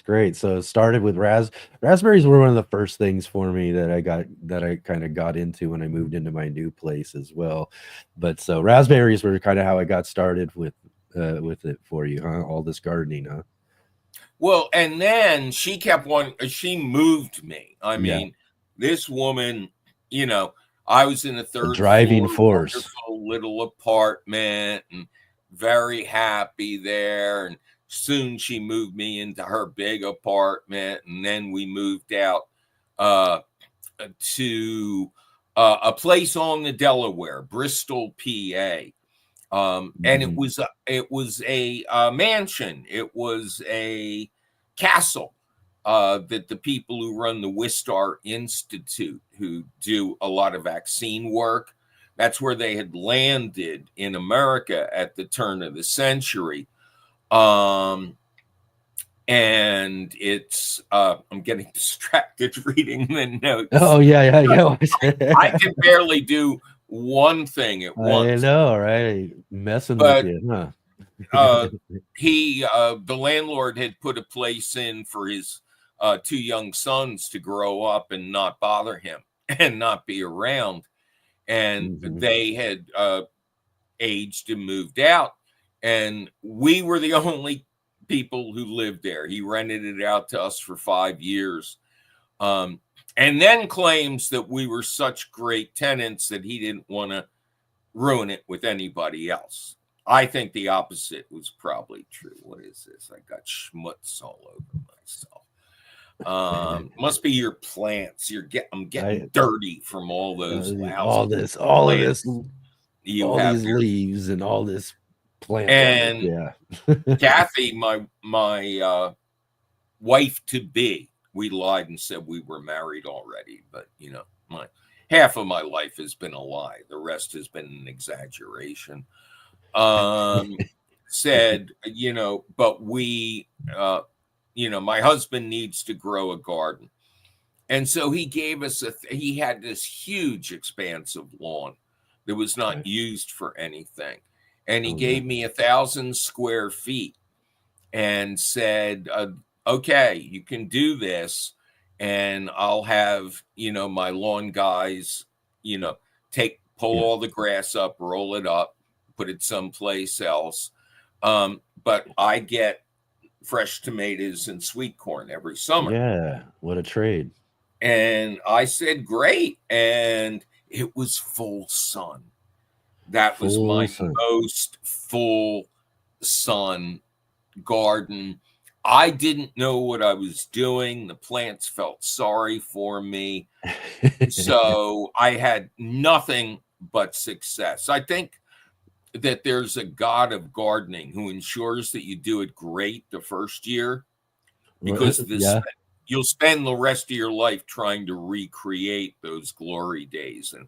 great. So it started with raspberries were one of the first things for me that I kind of got into when I moved into my new place as well. But so raspberries were kind of how I got started with it for you, huh? All this gardening, huh? Well, and then she she moved me. I mean, this woman, you know, I was in a third driving floor, force, wonderful little apartment and very happy there. And soon she moved me into her big apartment. And then we moved out to a place on the Delaware, Bristol, PA. And it was a mansion. It was a castle that the people who run the Wistar Institute, who do a lot of vaccine work, that's where they had landed in America at the turn of the century. And it's I'm getting distracted reading the notes. Oh yeah. I can barely do one thing at once. I know, right? Messing with you, huh? The landlord had put a place in for his two young sons to grow up and not bother him and not be around. And they had aged and moved out. And we were the only people who lived there. He rented it out to us for 5 years. And then claims that we were such great tenants that he didn't want to ruin it with anybody else. I think the opposite was probably true. What is this? I got schmutz all over myself. Must be your plants. I'm getting dirty from all those all these leaves and all this plant. And Kathy, my wife to be, we lied and said we were married already, but you know, half of my life has been a lie. The rest has been an exaggeration. Said, you know, but we, you know, my husband needs to grow a garden. And so he gave us he had this huge expanse of lawn that was not used for anything. And he gave me 1,000 square feet and said, okay, you can do this. And I'll have, you know, my lawn guys, you know, pull all the grass up, roll it up, put it someplace else. But I get fresh tomatoes and sweet corn every summer. Yeah, what a trade. And I said, great. And it was full sun. That was my most full sun garden. I didn't know what I was doing. The plants felt sorry for me. So I had nothing but success. I think that there's a God of gardening who ensures that you do it great the first year, because you'll spend the rest of your life trying to recreate those glory days and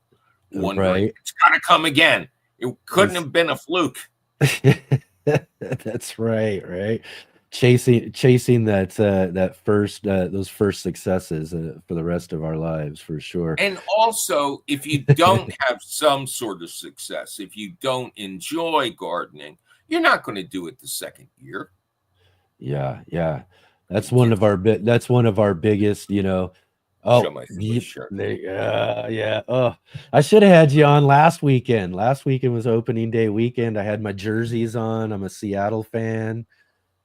wondering it's got to come again. It couldn't have been a fluke. That's right. Chasing that first those first successes for the rest of our lives, for sure. And also, if you don't have some sort of success, if you don't enjoy gardening, you're not going to do it the second year. Yeah. That's one of our biggest, you know. Oh, yeah. Oh, I should have had you on last weekend. Last weekend was opening day weekend. I had my jerseys on. I'm a Seattle fan.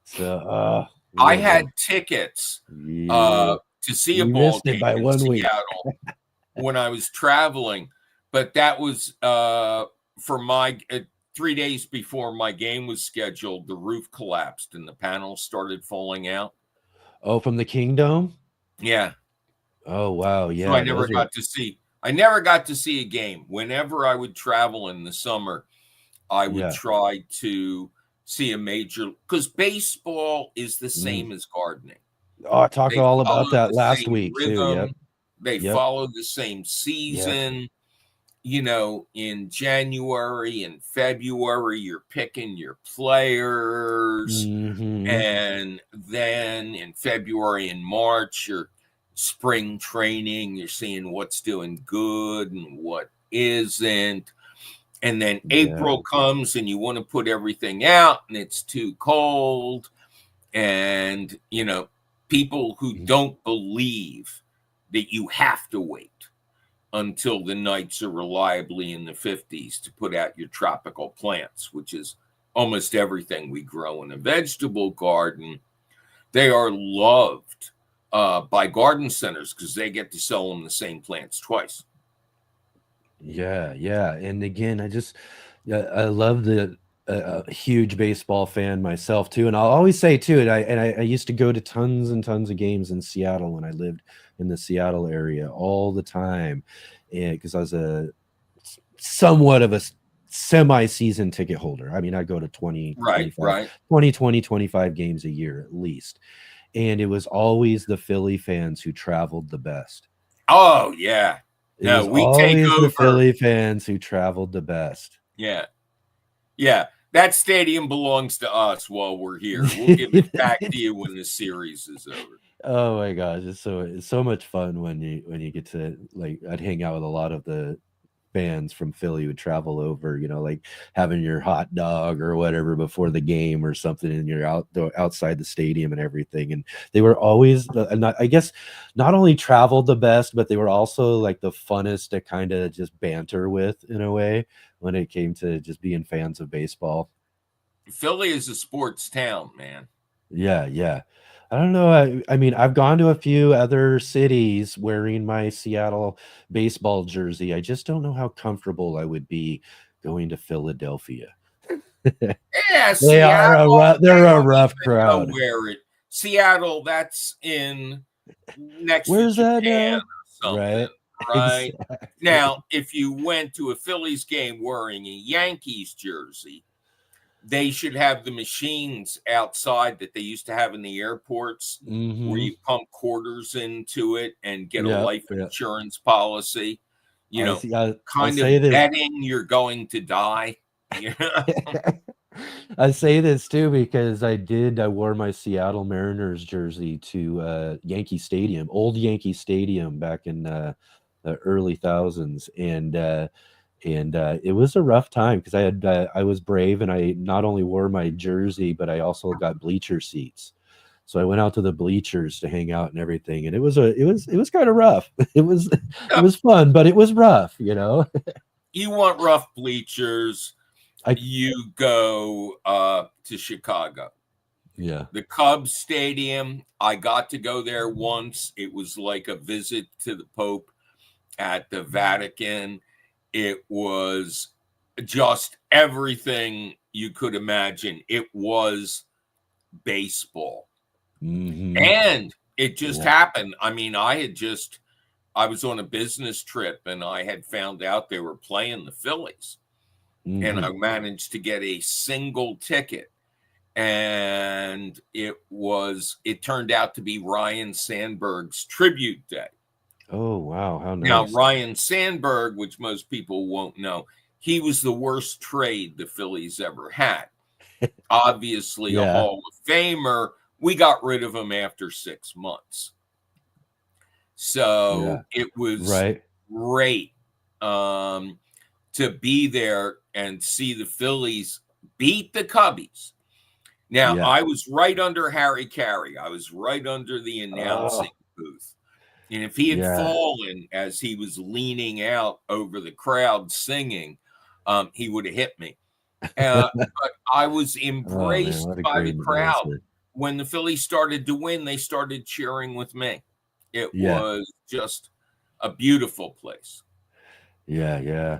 So I had tickets to see a ball game in Seattle when I was traveling, but that was for my 3 days before my game was scheduled, the roof collapsed and the panels started falling out. Oh, from the Kingdom? Yeah. Oh, wow. So I Yeah. never got to see a game. Whenever I would travel in the summer, I would try to see a major, because baseball is the same as gardening. Oh, I talked They all about follow that the last same week too. rhythm. Yep. They follow the same season. You know, in January and February, you're picking your players. And then in February and March, you're spring training. You're seeing what's doing good and what isn't. And then April comes and you want to put everything out and it's too cold. And, you know, people who don't believe that you have to wait until the nights are reliably in the 50s to put out your tropical plants, which is almost everything we grow in a vegetable garden. They are loved by garden centers because they get to sell them the same plants twice. Yeah. And again, I love the huge baseball fan myself too. And I'll always say too, and I used to go to tons and tons of games in Seattle when I lived in the Seattle area all the time. And because I was somewhat of a semi-season ticket holder. I mean, I go to 20, 25 games a year at least. And it was always the Philly fans who traveled the best. Oh, yeah. No, we take over. The Philly fans who traveled the best. Yeah. That stadium belongs to us while we're here. We'll give it back to you when the series is over. Oh my gosh, it's so much fun when you get to, like, I'd hang out with a lot of the fans from Philly who would travel over, you know, like having your hot dog or whatever before the game or something, and you're outside the stadium and everything. And they were always, I guess, not only traveled the best, but they were also like the funnest to kind of just banter with in a way when it came to just being fans of baseball. Philly is a sports town, man. Yeah. I don't know. I mean, I've gone to a few other cities wearing my Seattle baseball jersey. I just don't know how comfortable I would be going to Philadelphia. Yeah, they're a rough crowd. Seattle, that's in next Where's to that Japan now? Right. Exactly. Now, if you went to a Phillies game wearing a Yankees jersey, they should have the machines outside that they used to have in the airports where you pump quarters into it and get a life insurance policy. You know, kind of betting you're going to die. I say this too because I wore my Seattle Mariners jersey to Yankee Stadium, old Yankee Stadium back in the early thousands, and it was a rough time because I was brave, and I not only wore my jersey, but I also got bleacher seats. So I went out to the bleachers to hang out and everything, and it was kind of rough. It was fun, but it was rough, you know. You want rough bleachers? You go to Chicago. Yeah, the Cubs Stadium. I got to go there once. It was like a visit to the Pope at the Vatican. It was just everything you could imagine. It was baseball. And it just happened. I mean, I was on a business trip and I had found out they were playing the Phillies. And I managed to get a single ticket. And it turned out to be Ryan Sandberg's tribute day. Oh, wow. How nice. Now, Ryan Sandberg, which most people won't know, he was the worst trade the Phillies ever had. Obviously, a Hall of Famer. We got rid of him after 6 months. So it was great to be there and see the Phillies beat the Cubbies. Now, I was right under Harry Carey. I was right under the announcing booth. And if he had fallen as he was leaning out over the crowd singing, he would have hit me. But I was embraced by the crowd. When the Phillies started to win, they started cheering with me. It was just a beautiful place. Yeah.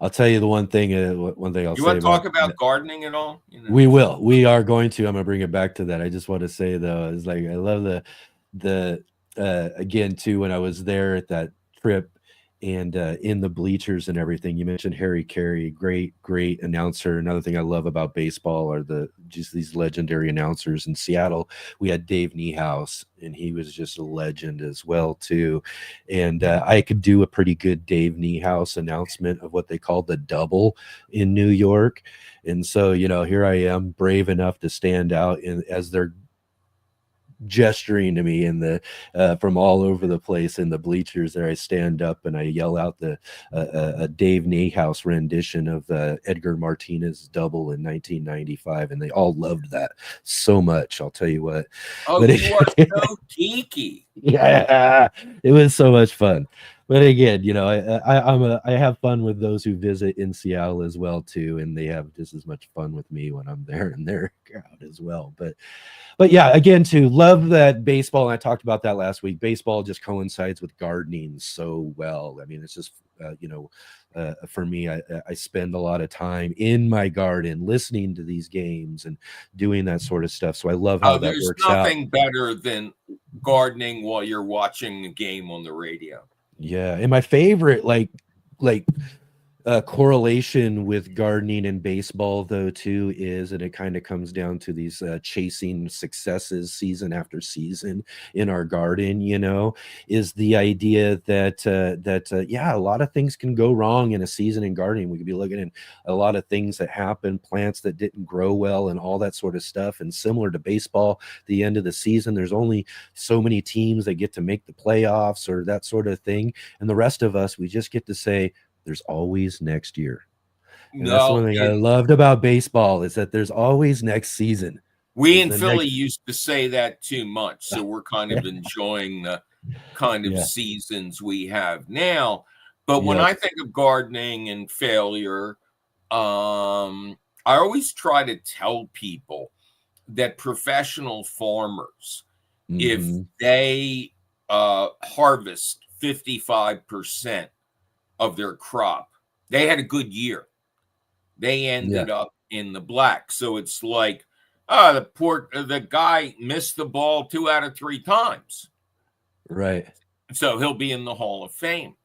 I'll tell you the one thing. One thing I'll You say want to talk about about gardening at all? You know? we will. We are going to. I'm gonna bring it back to that. I just want to say though, is like I love the again too when I was there at that trip and in the bleachers and everything. You mentioned Harry Carey, great announcer. Another thing I love about baseball are just these legendary announcers. In Seattle, we had Dave Niehaus, and he was just a legend as well too. And I could do a pretty good Dave Niehaus announcement of what they called the double in New York. And so, here I am, brave enough to stand out as they're gesturing to me in the from all over the place in the bleachers there. I stand up and I yell out the a Dave Niehaus rendition of Edgar Martinez's double in 1995, and they all loved that so much. I'll tell you what. Oh, But you are so geeky. yeah, it was so much fun. But again, I have fun with those who visit in Seattle as well too, and they have just as much fun with me when I'm there in their crowd as well. But yeah, again, too, love that baseball. And I talked about that last week. Baseball just coincides with gardening so well. I mean, it's just, for me, I spend a lot of time in my garden listening to these games and doing that sort of stuff. So I love how that works out. There's nothing better than gardening while you're watching the game on the radio. Yeah. And my favorite, like correlation with gardening and baseball though too is, and it kind of comes down to these chasing successes season after season in our garden, is the idea that a lot of things can go wrong in a season in gardening. We could be looking at a lot of things that happen, plants that didn't grow well and all that sort of stuff. And similar to baseball, the end of the season, there's only so many teams that get to make the playoffs or that sort of thing, and the rest of us, we just get to say there's always next year. And that's one thing I loved about baseball, is that there's always next season. We in Philly used to say that too much, so we're kind of enjoying the kind of seasons we have now. But when I think of gardening and failure, I always try to tell people that professional farmers, if they harvest 55% of their crop, they had a good year. They ended up in the black. So it's like, the guy missed the ball 2 out of 3 times. Right. So he'll be in the Hall of Fame.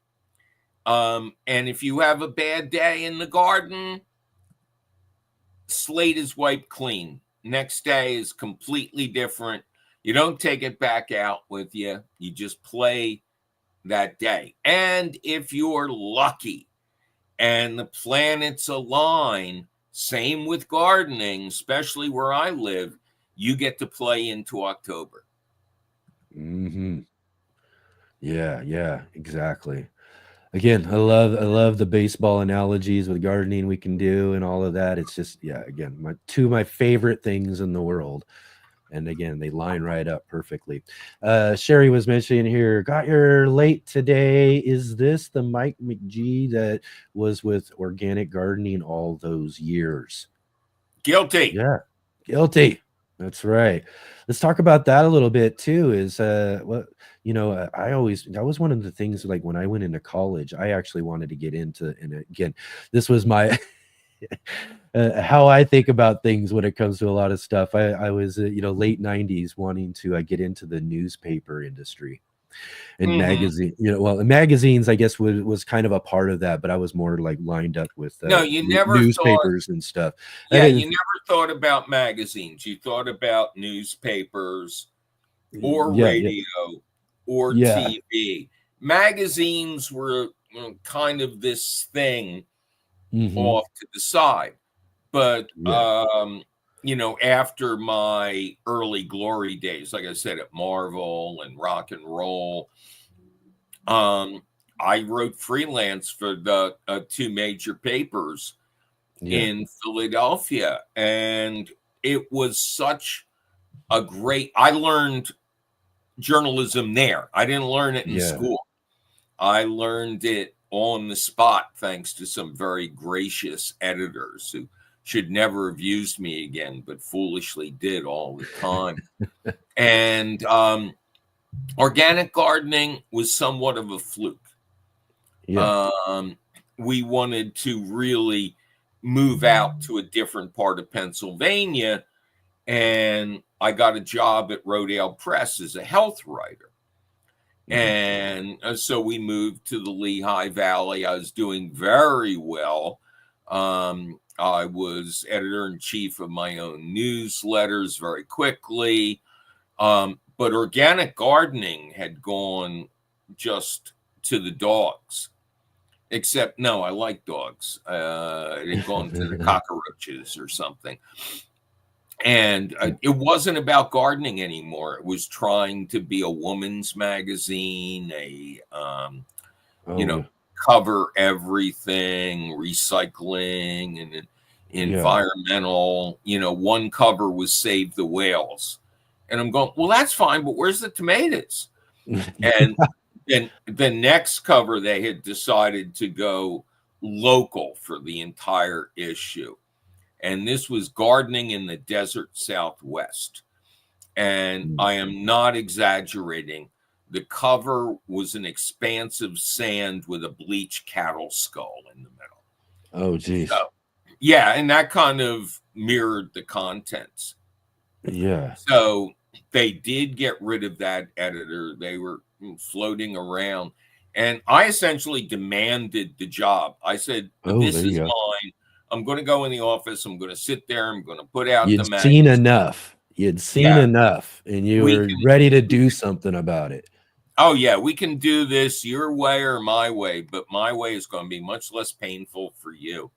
And if you have a bad day in the garden, slate is wiped clean. Next day is completely different. You don't take it back out with you. You just play that day. And if you're lucky and the planets align, same with gardening, especially where I live, you get to play into October. Yeah, exactly. Again, I love the baseball analogies with gardening we can do and all of that. It's just, again, two of my favorite things in the world. And again, they line right up perfectly. Sherry was mentioning here, got here late today. Is this the Mike McGee that was with organic gardening all those years? Guilty. Yeah, guilty. That's right. Let's talk about that a little bit too. Is that was one of the things, like when I went into college, I actually wanted to get into, and again, this was my how I think about things when it comes to a lot of stuff. I was late 90s wanting to get into the newspaper industry and magazine, magazines, I guess was kind of a part of that, but I was more like lined up with you never newspapers and stuff. You never thought about magazines. You thought about newspapers or radio or TV. Magazines were kind of this thing off to the side. But after my early glory days, like I said, at Marvel and rock and roll, I wrote freelance for the 2 major papers in Philadelphia, and it was such a great, I learned journalism there. I didn't learn it in school. I learned it on the spot thanks to some very gracious editors who should never have used me again, but foolishly did all the time. And organic gardening was somewhat of a fluke. we wanted to really move out to a different part of Pennsylvania. And I got a job at Rodale Press as a health writer. And so we moved to the Lehigh Valley. I was doing very well. I was editor-in-chief of my own newsletters very quickly. But organic gardening had gone just to the dogs. Except, no, I like dogs. It had gone to the cockroaches or something. And it wasn't about gardening anymore. It was trying to be a woman's magazine, cover everything, recycling and environmental. One cover was Save the Whales. And I'm going, well, that's fine, but where's the tomatoes? And then the next cover, they had decided to go local for the entire issue. And this was gardening in the desert Southwest. And I am not exaggerating. The cover was an expansive sand with a bleached cattle skull in the middle. Oh, geez. So, yeah, and that kind of mirrored the contents. Yeah. So they did get rid of that editor. They were floating around. And I essentially demanded the job. I said, this is mine. I'm going to go in the office. I'm going to sit there. I'm going to put out the magazine. Seen enough. You'd seen enough, and you were ready to do something about it. Oh, yeah. We can do this your way or my way, but my way is going to be much less painful for you.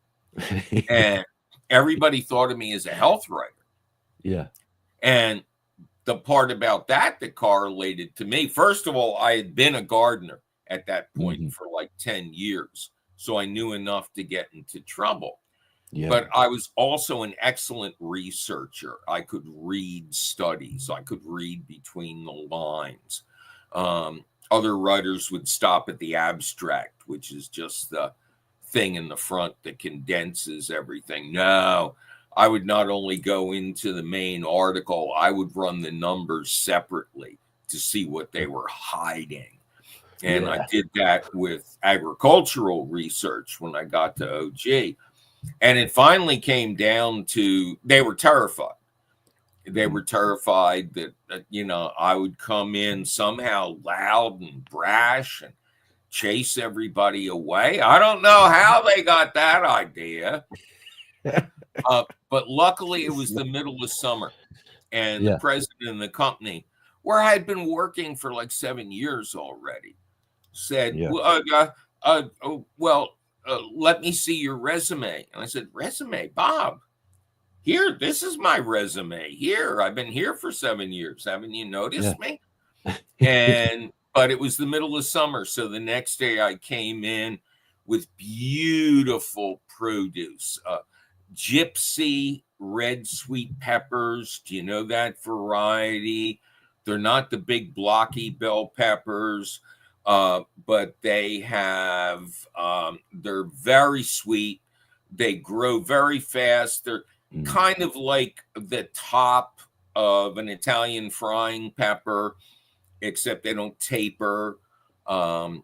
And everybody thought of me as a health writer. Yeah. And the part about that correlated to me, first of all, I had been a gardener at that point for like 10 years. So I knew enough to get into trouble. Yeah. But I was also an excellent researcher. I could read studies. I could read between the lines. Other writers would stop at the abstract, which is just the thing in the front that condenses everything. No, I would not only go into the main article, I would run the numbers separately to see what they were hiding. And I did that with agricultural research when I got to OG. And it finally came down to, they were terrified. They were terrified that, I would come in somehow loud and brash and chase everybody away. I don't know how they got that idea. But luckily it was the middle of summer. And the president of the company, where I had been working for like 7 years already, said, let me see your resume. And I said, resume, Bob? Here, this is my resume. Here, I've been here for 7 years. Haven't you noticed me? But it was the middle of summer. So the next day I came in with beautiful produce. Gypsy red sweet peppers. Do you know that variety? They're not the big blocky bell peppers. But they have, they're very sweet. They grow very fast. They're kind of like the top of an Italian frying pepper, except they don't taper. And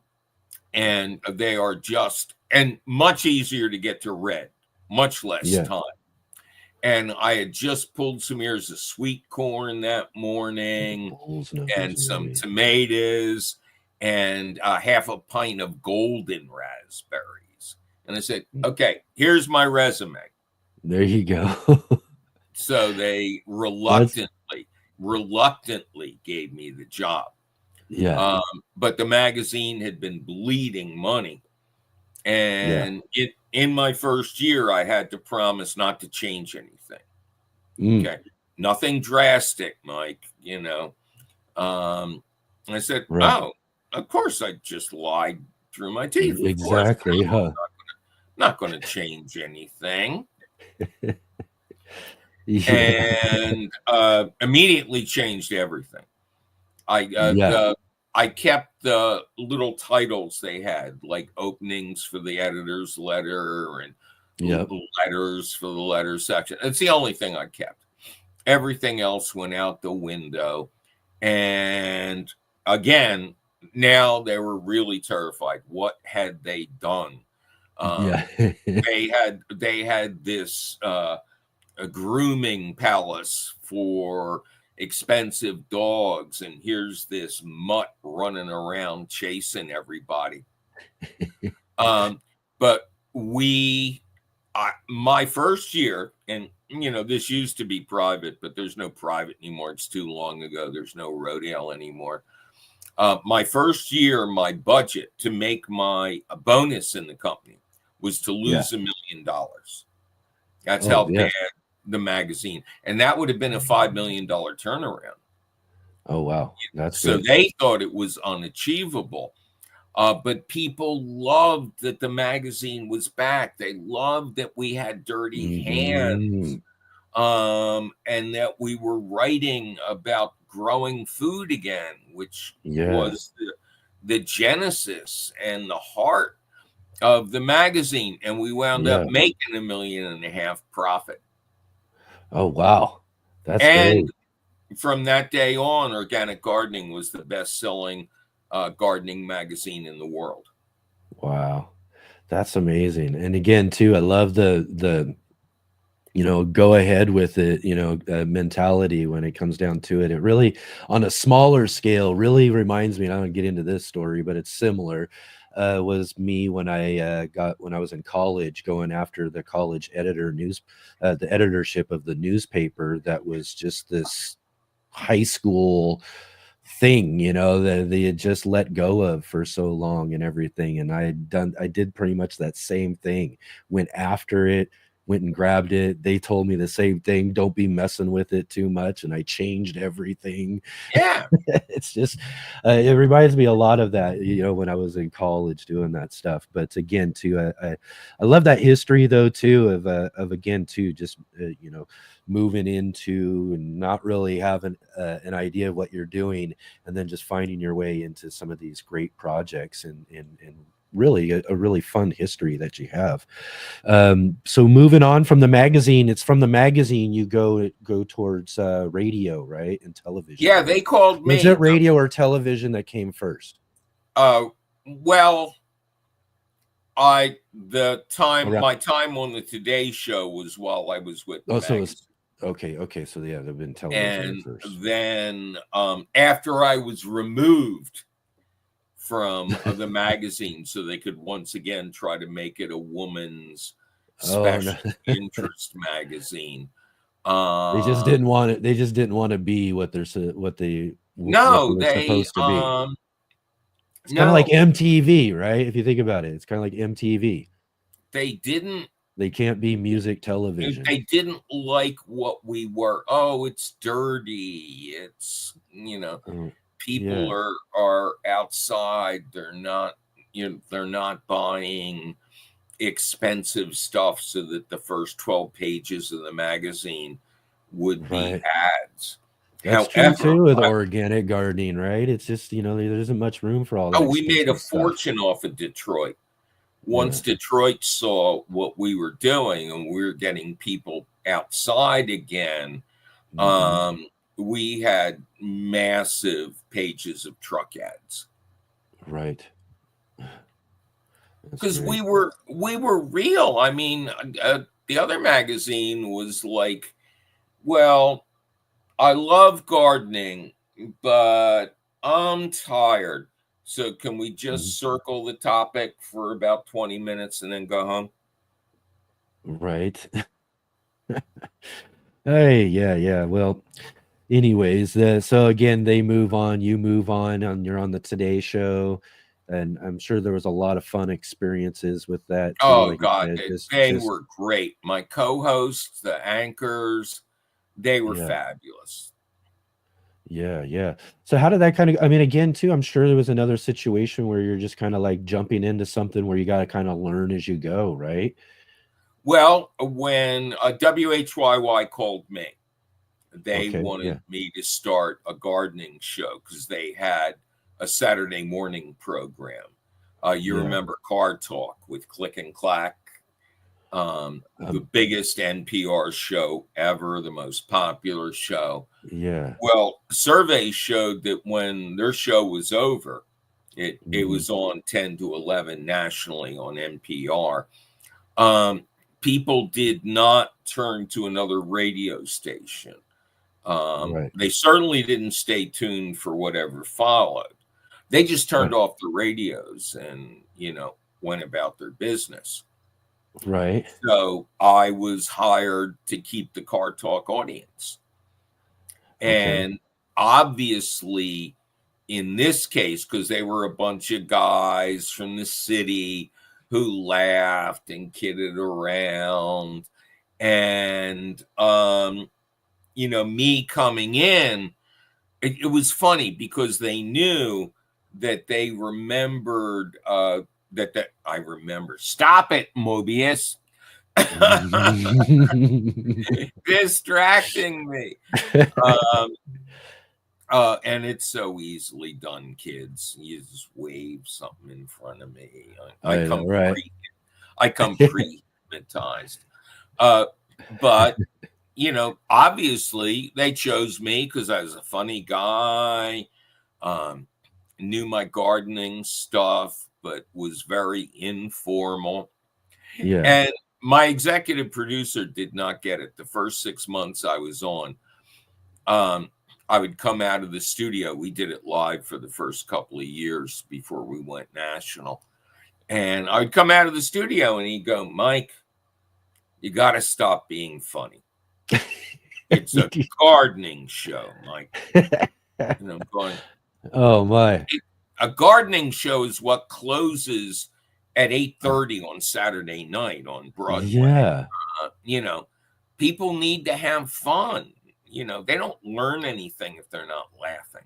they are and much easier to get to red, much less time. And I had just pulled some ears of sweet corn that morning and some tomatoes and half a pint of golden raspberries. And I said, okay, here's my resume. There you go. So they reluctantly gave me the job. Yeah. But the magazine had been bleeding money. And in my first year, I had to promise not to change anything. Okay. Nothing drastic, Mike, I said, oh, of course, I just lied through my teeth. Exactly. Huh? Not going to change anything. And immediately changed everything. I kept the little titles they had, like openings for the editor's letter and letters for the letter section. It's the only thing I kept. Everything else went out the window. And again, now they were really terrified. What had they done? Yeah. They had this a grooming palace for expensive dogs, and here's this mutt running around chasing everybody. But my first year, and this used to be private, but there's no private anymore. It's too long ago. There's no rodeo anymore. My first year, my budget to make my bonus in the company was to lose $1 million. That's how bad the magazine, and that would have been a $5 million turnaround. Oh, wow. That's so good. They thought it was unachievable. But people loved that the magazine was back. They loved that we had dirty hands, and that we were writing about growing food again, which was the genesis and the heart of the magazine. And we wound up making $1.5 million profit. Oh, wow. That's and great. From that day on, Organic Gardening was the best-selling gardening magazine in the world. Wow, that's amazing. And again, too, I love the go ahead with it, mentality when it comes down to it. It really, on a smaller scale, really reminds me, and I don't get into this story, but it's similar. Was me when I was in college, going after the college the editorship of the newspaper. That was just this high school thing, that they had just let go of for so long and everything. And I did pretty much that same thing. Went after it, went and grabbed it. They told me the same thing. Don't be messing with it too much. And I changed everything. Yeah. It's just, it reminds me a lot of that, when I was in college doing that stuff. But again, too, I love that history though, too, of again, too, just, moving into and not really having an idea of what you're doing, and then just finding your way into some of these great projects and really a really fun history that you have. So moving on from the magazine, it's from the magazine you go towards radio, right? And television. Yeah, they called me. Was it radio or television that came first? Well, my time on the Today Show was while I was with the magazine. Okay. So yeah, they've been television first. And then after I was removed from the magazine, so they could once again try to make it a woman's special interest magazine. They just didn't want it. They just didn't want to be what they were supposed to be. It's kind of like MTV, right? If you think about it, it's kind of like MTV. They can't be music television. They didn't like what we were. Oh, it's dirty. It's, people are outside. They're not buying expensive stuff so that the first 12 pages of the magazine would be ads. That's true too with organic gardening, right? It's just, there isn't much room for all that. Oh, we made a fortune off of Detroit. Once Detroit saw what we were doing and we were getting people outside again, we had massive pages of truck ads. Right. Because we were real. I mean, the other magazine was like, well, I love gardening, but I'm tired. So can we just circle the topic for about 20 minutes and then go home? Right. Hey, yeah. Well, anyways, so again, they move on, you move on, and you're on the Today Show. And I'm sure there was a lot of fun experiences with that. Too, oh, God, they were great. My co-hosts, the anchors, they were fabulous. Yeah. So how did that kind of, again, too, I'm sure there was another situation where you're just kind of like jumping into something where you got to kind of learn as you go, right? Well, when WHYY called me, they wanted me to start a gardening show because they had a Saturday morning program. You remember Car Talk with Click and Clack? The biggest NPR show ever, the most popular show. Yeah. Well, surveys showed that when their show was over, It was on 10 to 11 nationally on NPR. People did not turn to another radio station. They certainly didn't stay tuned for whatever followed. They just turned off the radios and, went about their business. Right. So I was hired to keep the Car Talk audience. And obviously, in this case, because they were a bunch of guys from the city who laughed and kidded around. And, me coming in, it was funny because they knew that they remembered that I remember. Stop it, Mobius. Distracting me. And it's so easily done, kids. You just wave something in front of me. I come pre-hypnotized. But obviously they chose me because I was a funny guy, knew my gardening stuff, but was very informal. Yeah. And my executive producer did not get it. The first 6 months I was on, I would come out of the studio. We did it live for the first couple of years before we went national. And I would come out of the studio and he'd go, Mike, you got to stop being funny. It's a gardening show, Mike. And I'm going, oh, my. A gardening show is what closes at 8:30 on Saturday night on Broadway. Yeah. People need to have fun. They don't learn anything if they're not laughing.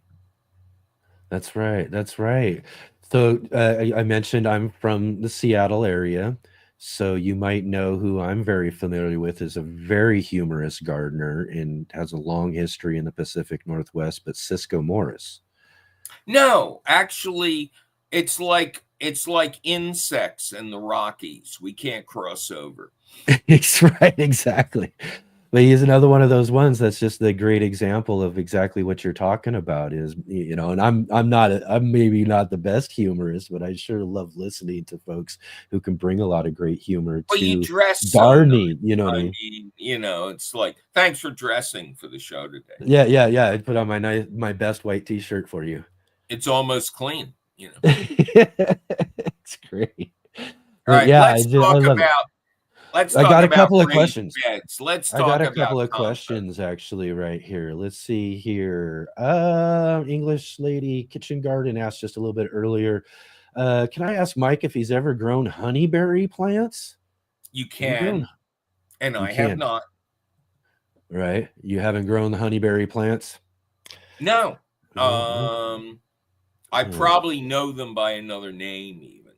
That's right. That's right. So I mentioned I'm from the Seattle area. So you might know who I'm very familiar with is a very humorous gardener and has a long history in the Pacific Northwest, but Cisco Morris. No, actually, it's like insects and the Rockies. We can't cross over. That's right, exactly. But he's another one of those ones that's just the great example of exactly what you're talking about is, and I'm maybe not the best humorist, but I sure love listening to folks who can bring a lot of great humor to you dress gardening, what I mean? It's like, thanks for dressing for the show today. Yeah. I put on my best white t-shirt for you. It's almost clean, It's great. All right, let's talk got a about couple of questions. Beds. Let's talk I got a about couple of compost. questions actually right here. Let's see here. English lady kitchen garden asked just a little bit earlier. Can I ask Mike if he's ever grown honeyberry plants? You can, and I have not. Right. You haven't grown the honeyberry plants? No. I probably know them by another name even.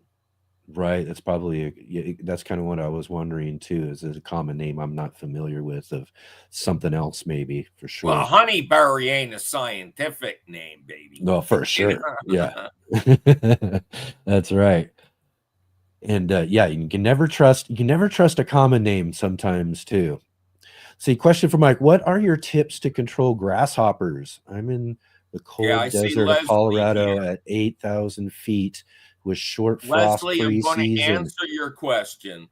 Right. That's probably that's kind of what I was wondering too. Is it a common name I'm not familiar with of something else maybe for sure? Well, honeyberry ain't a scientific name, baby. No, for sure. Yeah. That's right. And you can never trust a common name sometimes too. See, question for Mike. What are your tips to control grasshoppers? I'm in the cold desert of Colorado at 8,000 feet with short frost Leslie, I'm going to pre-season. answer your question.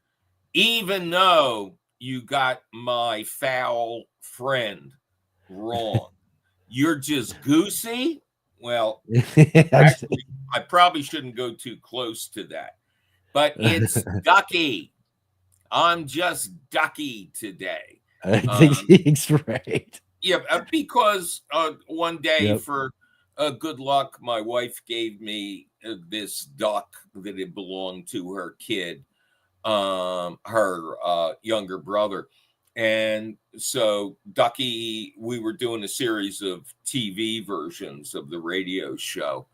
Even though you got my foul friend wrong, you're just goosey. Well, actually, I probably shouldn't go too close to that. But it's ducky. I'm just ducky today. I think he's right. Yeah, because one day for good luck, my wife gave me this duck that had belonged to her kid, her younger brother. And so Ducky, we were doing a series of TV versions of the radio show.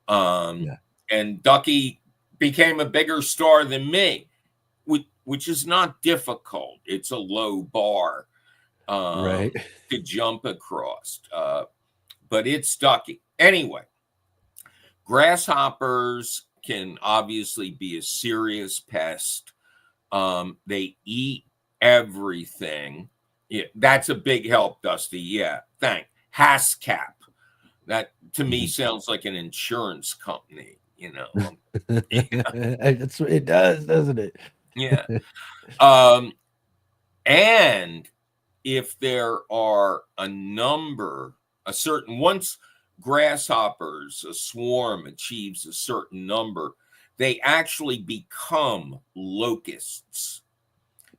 And Ducky became a bigger star than me, which is not difficult. It's a low bar to jump across. But it's Ducky. Anyway, grasshoppers can obviously be a serious pest. They eat everything. Yeah, that's a big help, Dusty. Yeah, thanks. HASCAP. That to me sounds like an insurance company. you know. It does, doesn't it? Yeah. And if there are once grasshoppers, a swarm achieves a certain number, they actually become locusts.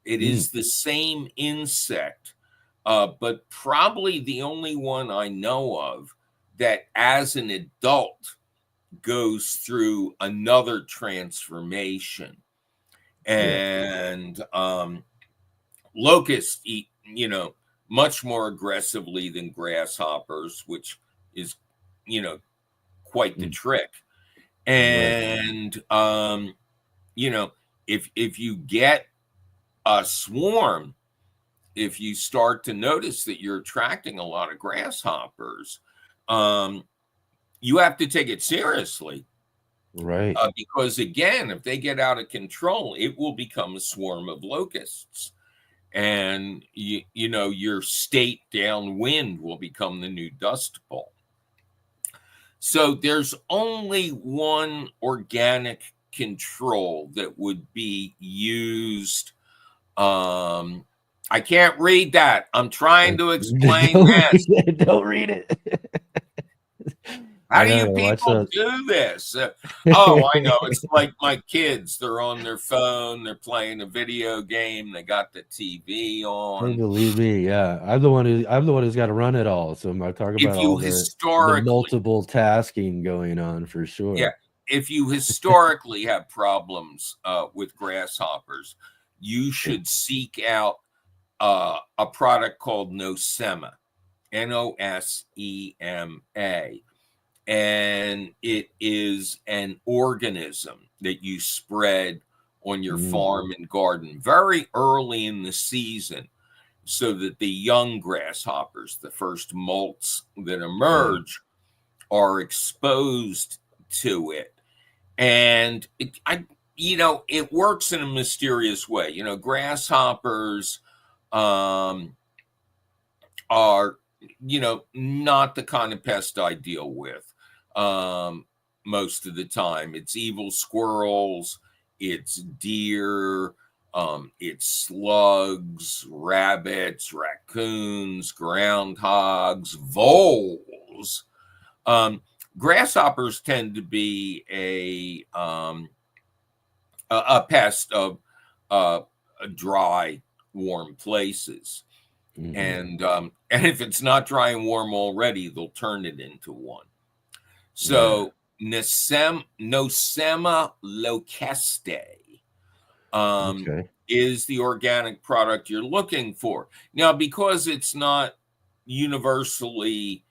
It is the same insect, but probably the only one I know of that as an adult goes through another transformation. And locusts eat, much more aggressively than grasshoppers, which is, quite the trick. And, if you get a swarm, if you start to notice that you're attracting a lot of grasshoppers, you have to take it seriously. Right. Because again, if they get out of control, it will become a swarm of locusts. And your state downwind will become the new Dust Bowl. So there's only one organic control that would be used. I can't read that. I'm trying to explain this. Don't read it. How do you people do this? I know. It's like my kids. They're on their phone. They're playing a video game. They got the TV on. Hey, believe me, yeah. I'm the one who's got to run it all. So I'm talking about all the multiple tasking going on for sure. Yeah. If you historically have problems with grasshoppers, you should seek out a product called Nosema, Nosema. And it is an organism that you spread on your farm and garden very early in the season so that the young grasshoppers, the first molts that emerge, are exposed to it. And it works in a mysterious way. Grasshoppers are not the kind of pest I deal with. Most of the time it's evil squirrels, it's deer, it's slugs, rabbits, raccoons, groundhogs, voles. Grasshoppers tend to be a pest of dry, warm places. And if it's not dry and warm already, they'll turn it into one. So Nosema locustae is the organic product you're looking for. Now, because it's not universally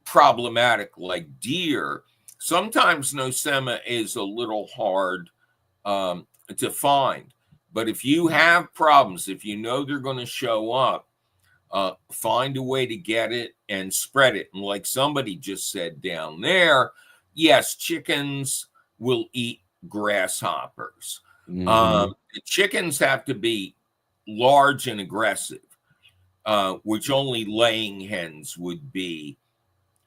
problematic like deer, sometimes Nosema is a little hard to find. But if you have problems, if you know they're going to show up, find a way to get it and spread it. And like somebody just said down there, yes, chickens will eat grasshoppers. The chickens have to be large and aggressive, which only laying hens would be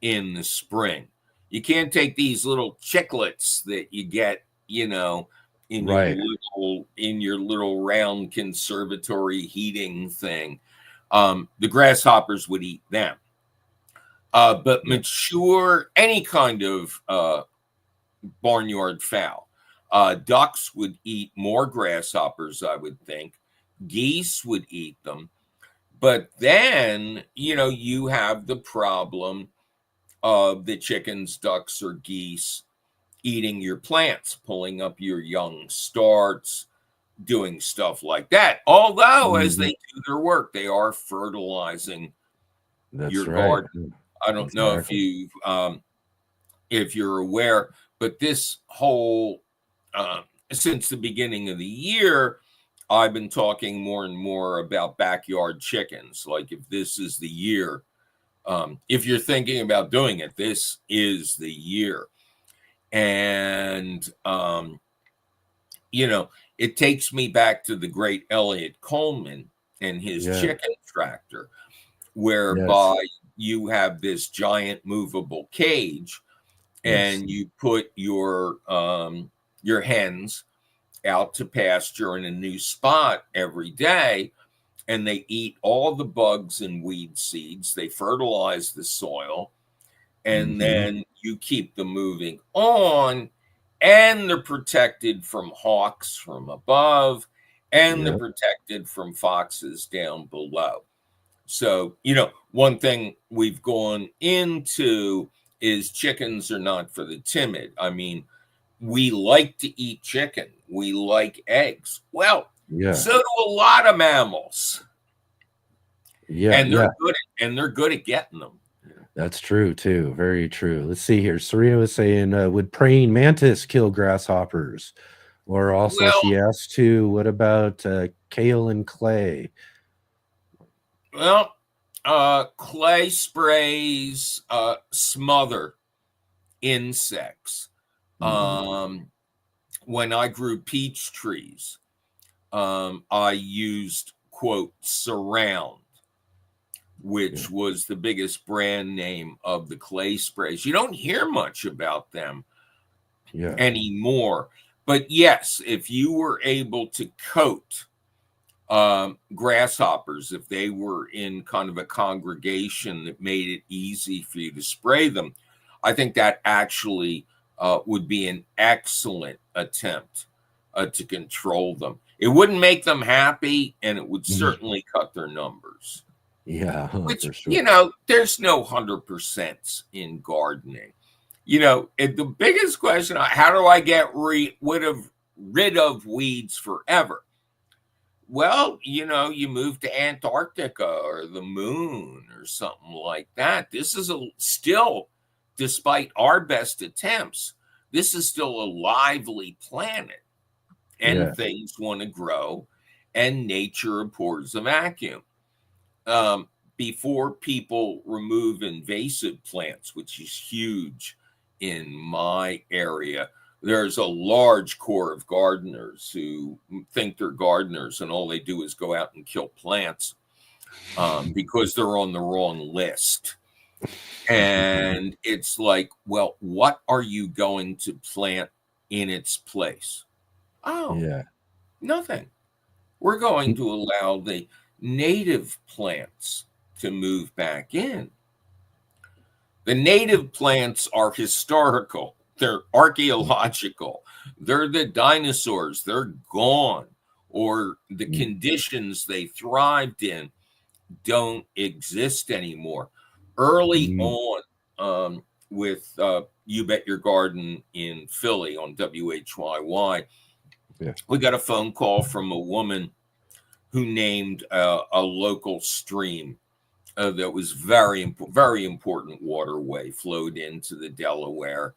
in the spring. You can't take these little chicklets that you get, in your little round conservatory heating thing. The grasshoppers would eat them. But mature, any kind of barnyard fowl, ducks would eat more grasshoppers, I would think. Geese would eat them. But then, you have the problem of the chickens, ducks, or geese eating your plants, pulling up your young starts, doing stuff like that. Although, as they do their work, they are fertilizing your garden. I don't know if you're aware, but this whole since the beginning of the year, I've been talking more and more about backyard chickens. Like, if this is the year, if you're thinking about doing it, this is the year. And it takes me back to the great Elliot Coleman and his chicken tractor, whereby you have this giant movable cage, Yes. and you put your hens out to pasture in a new spot every day, and they eat all the bugs and weed seeds. They fertilize the soil, and Mm-hmm. then you keep them moving on, and they're protected from hawks from above, and they're Yep. protected from foxes down below. So, one thing we've gone into is chickens are not for the timid. I mean, we like to eat chicken. We like eggs. Well, Yeah. so do a lot of mammals. Yeah. And Yeah. they're good at getting them. That's true too. Very true. Let's see here. Serena was saying, would praying mantis kill grasshoppers? Or also, Well, she asked too, what about kale and clay? well, clay sprays smother insects. Mhm. When I grew peach trees, I used, quote, Surround, Yeah. which was the biggest brand name of the clay sprays. You don't hear much about them Yeah. anymore. But yes, if you were able to coat grasshoppers, if they were in kind of a congregation that made it easy for you to spray them, I think that actually would be an excellent attempt to control them. It wouldn't make them happy, and it would certainly cut their numbers. Yeah, Which, for sure. there's no 100% in gardening. The biggest question, how do I get rid of weeds forever? Well, you move to Antarctica or the moon or something like that. This is still, despite our best attempts, this is still a lively planet, Yeah. and things want to grow, and nature abhors a vacuum. Before people remove invasive plants, which is huge in my area, there's a large core of gardeners who think they're gardeners and all they do is go out and kill plants because they're on the wrong list. And it's like, well, what are you going to plant in its place? Oh, Yeah. nothing. We're going to allow the native plants to move back in. The native plants are historical, they're archaeological, they're the dinosaurs, they're gone, or the conditions they thrived in don't exist anymore. Early Mm. on, with You Bet Your Garden in Philly on WHYY, Yeah. we got a phone call from a woman who named a local stream that was very important waterway, flowed into the Delaware,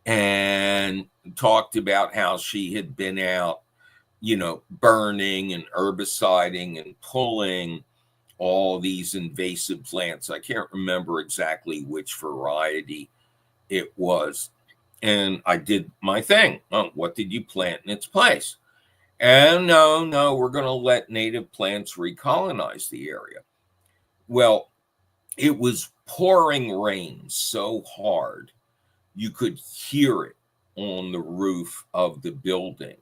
and talked about how she had been out, burning and herbiciding and pulling all these invasive plants. I can't remember exactly which variety it was. And I did my thing. Oh, what did you plant in its place? And no, we're going to let native plants recolonize the area. Well, it was pouring rain so hard you could hear it on the roof of the building.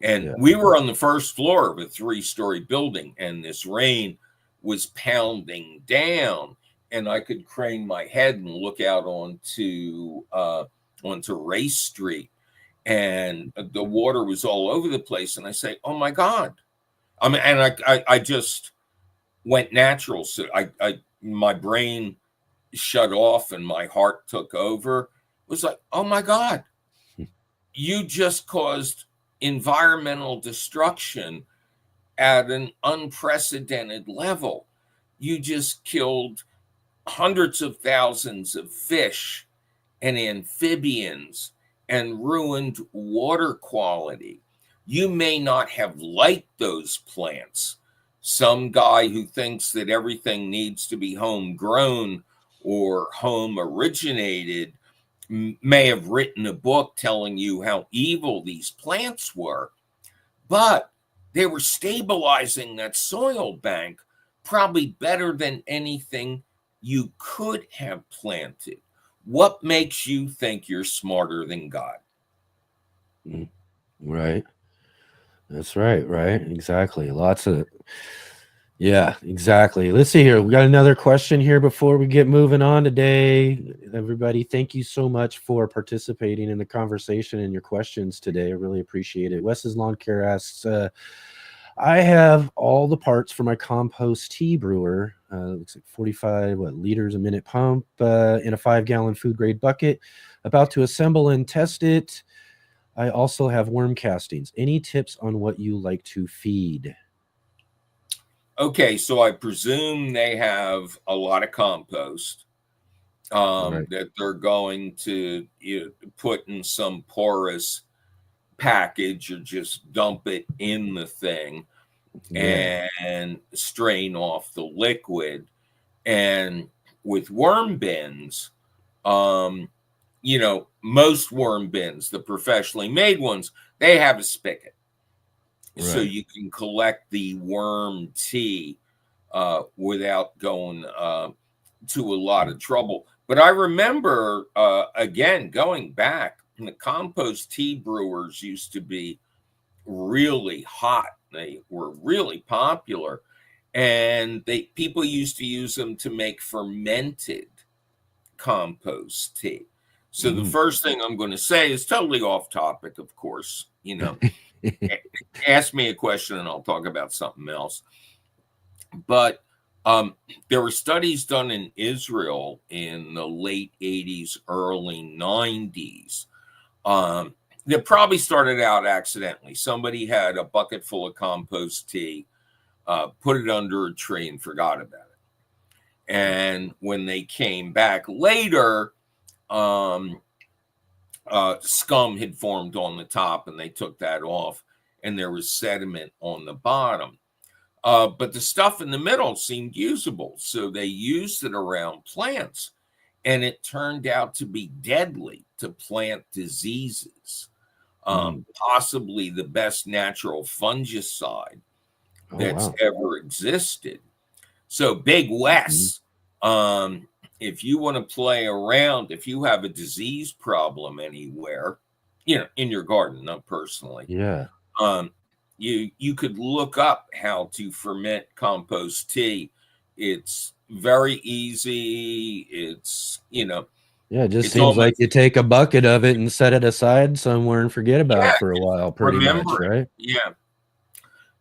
And Yeah. we were on the first floor of a 3-story building, and this rain was pounding down, and I could crane my head and look out onto Race Street, and the water was all over the place. And I say, "Oh my God!" I mean, and I just went natural. So my brain shut off and my heart took over. It was like, oh my God, you just caused environmental destruction at an unprecedented level. You just killed hundreds of thousands of fish and amphibians and ruined water quality. You may not have liked those plants. Some guy who thinks that everything needs to be homegrown or home originated may have written a book telling you how evil these plants were, but they were stabilizing that soil bank probably better than anything you could have planted. What makes you think you're smarter than God? Right. That's right. Right. Exactly. Lots of, yeah, exactly. Let's see here. We got another question here before we get moving on today. Everybody, thank you so much for participating in the conversation and your questions today. I really appreciate it. Wes's Lawn Care asks, I have all the parts for my compost tea brewer. Looks like 45 liters a minute pump in a 5-gallon food grade bucket. About to assemble and test it. I also have worm castings. Any tips on what you like to feed? Okay, so I presume they have a lot of compost Right. that they're going to put in some porous package or just dump it in the thing Yeah. and strain off the liquid. And with worm bins, most worm bins, the professionally made ones, they have a spigot. So Right. you can collect the worm tea without going to a lot of trouble. But I remember, again, going back, the compost tea brewers used to be really hot. They were really popular. And people used to use them to make fermented compost tea. So the first thing I'm going to say is totally off topic, of course. Ask me a question and I'll talk about something else. But there were studies done in Israel in the late 80s, early 90s. That probably started out accidentally. Somebody had a bucket full of compost tea, put it under a tree and forgot about it. And when they came back later, scum had formed on the top and they took that off and there was sediment on the bottom. But the stuff in the middle seemed usable. So they used it around plants and it turned out to be deadly to plant diseases. Possibly the best natural fungicide that's ever existed. So Big Wes, if you want to play around, if you have a disease problem anywhere, in your garden, not personally, you could look up how to ferment compost tea. It's very easy. It's Yeah, it just it's seems like almost, you take a bucket of it and set it aside somewhere and forget about it for a while, pretty much, remember it. right? Yeah.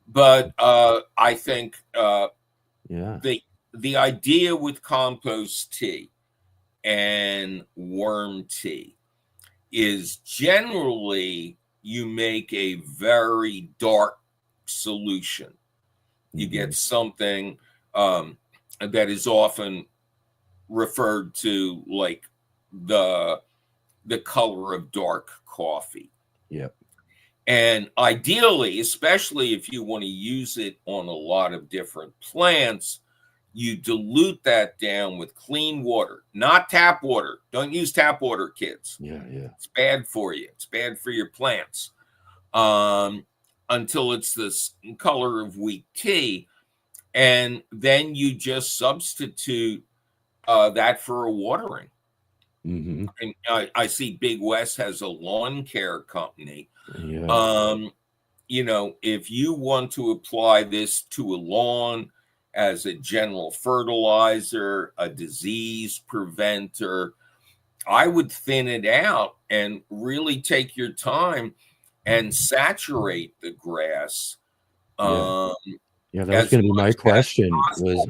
But I think Yeah. the idea with compost tea and worm tea is generally you make a very dark solution. You get something that is often referred to like the color of dark coffee. Yep. And ideally, especially if you want to use it on a lot of different plants, you dilute that down with clean water, not tap water. Don't use tap water, kids. Yeah. It's bad for you. It's bad for your plants. Until it's this color of weak tea. And then you just substitute that for a watering. And I see Big West has a lawn care company. If you want to apply this to a lawn as a general fertilizer, a disease preventer, I would thin it out and really take your time and saturate the grass. That was going to be my question. Was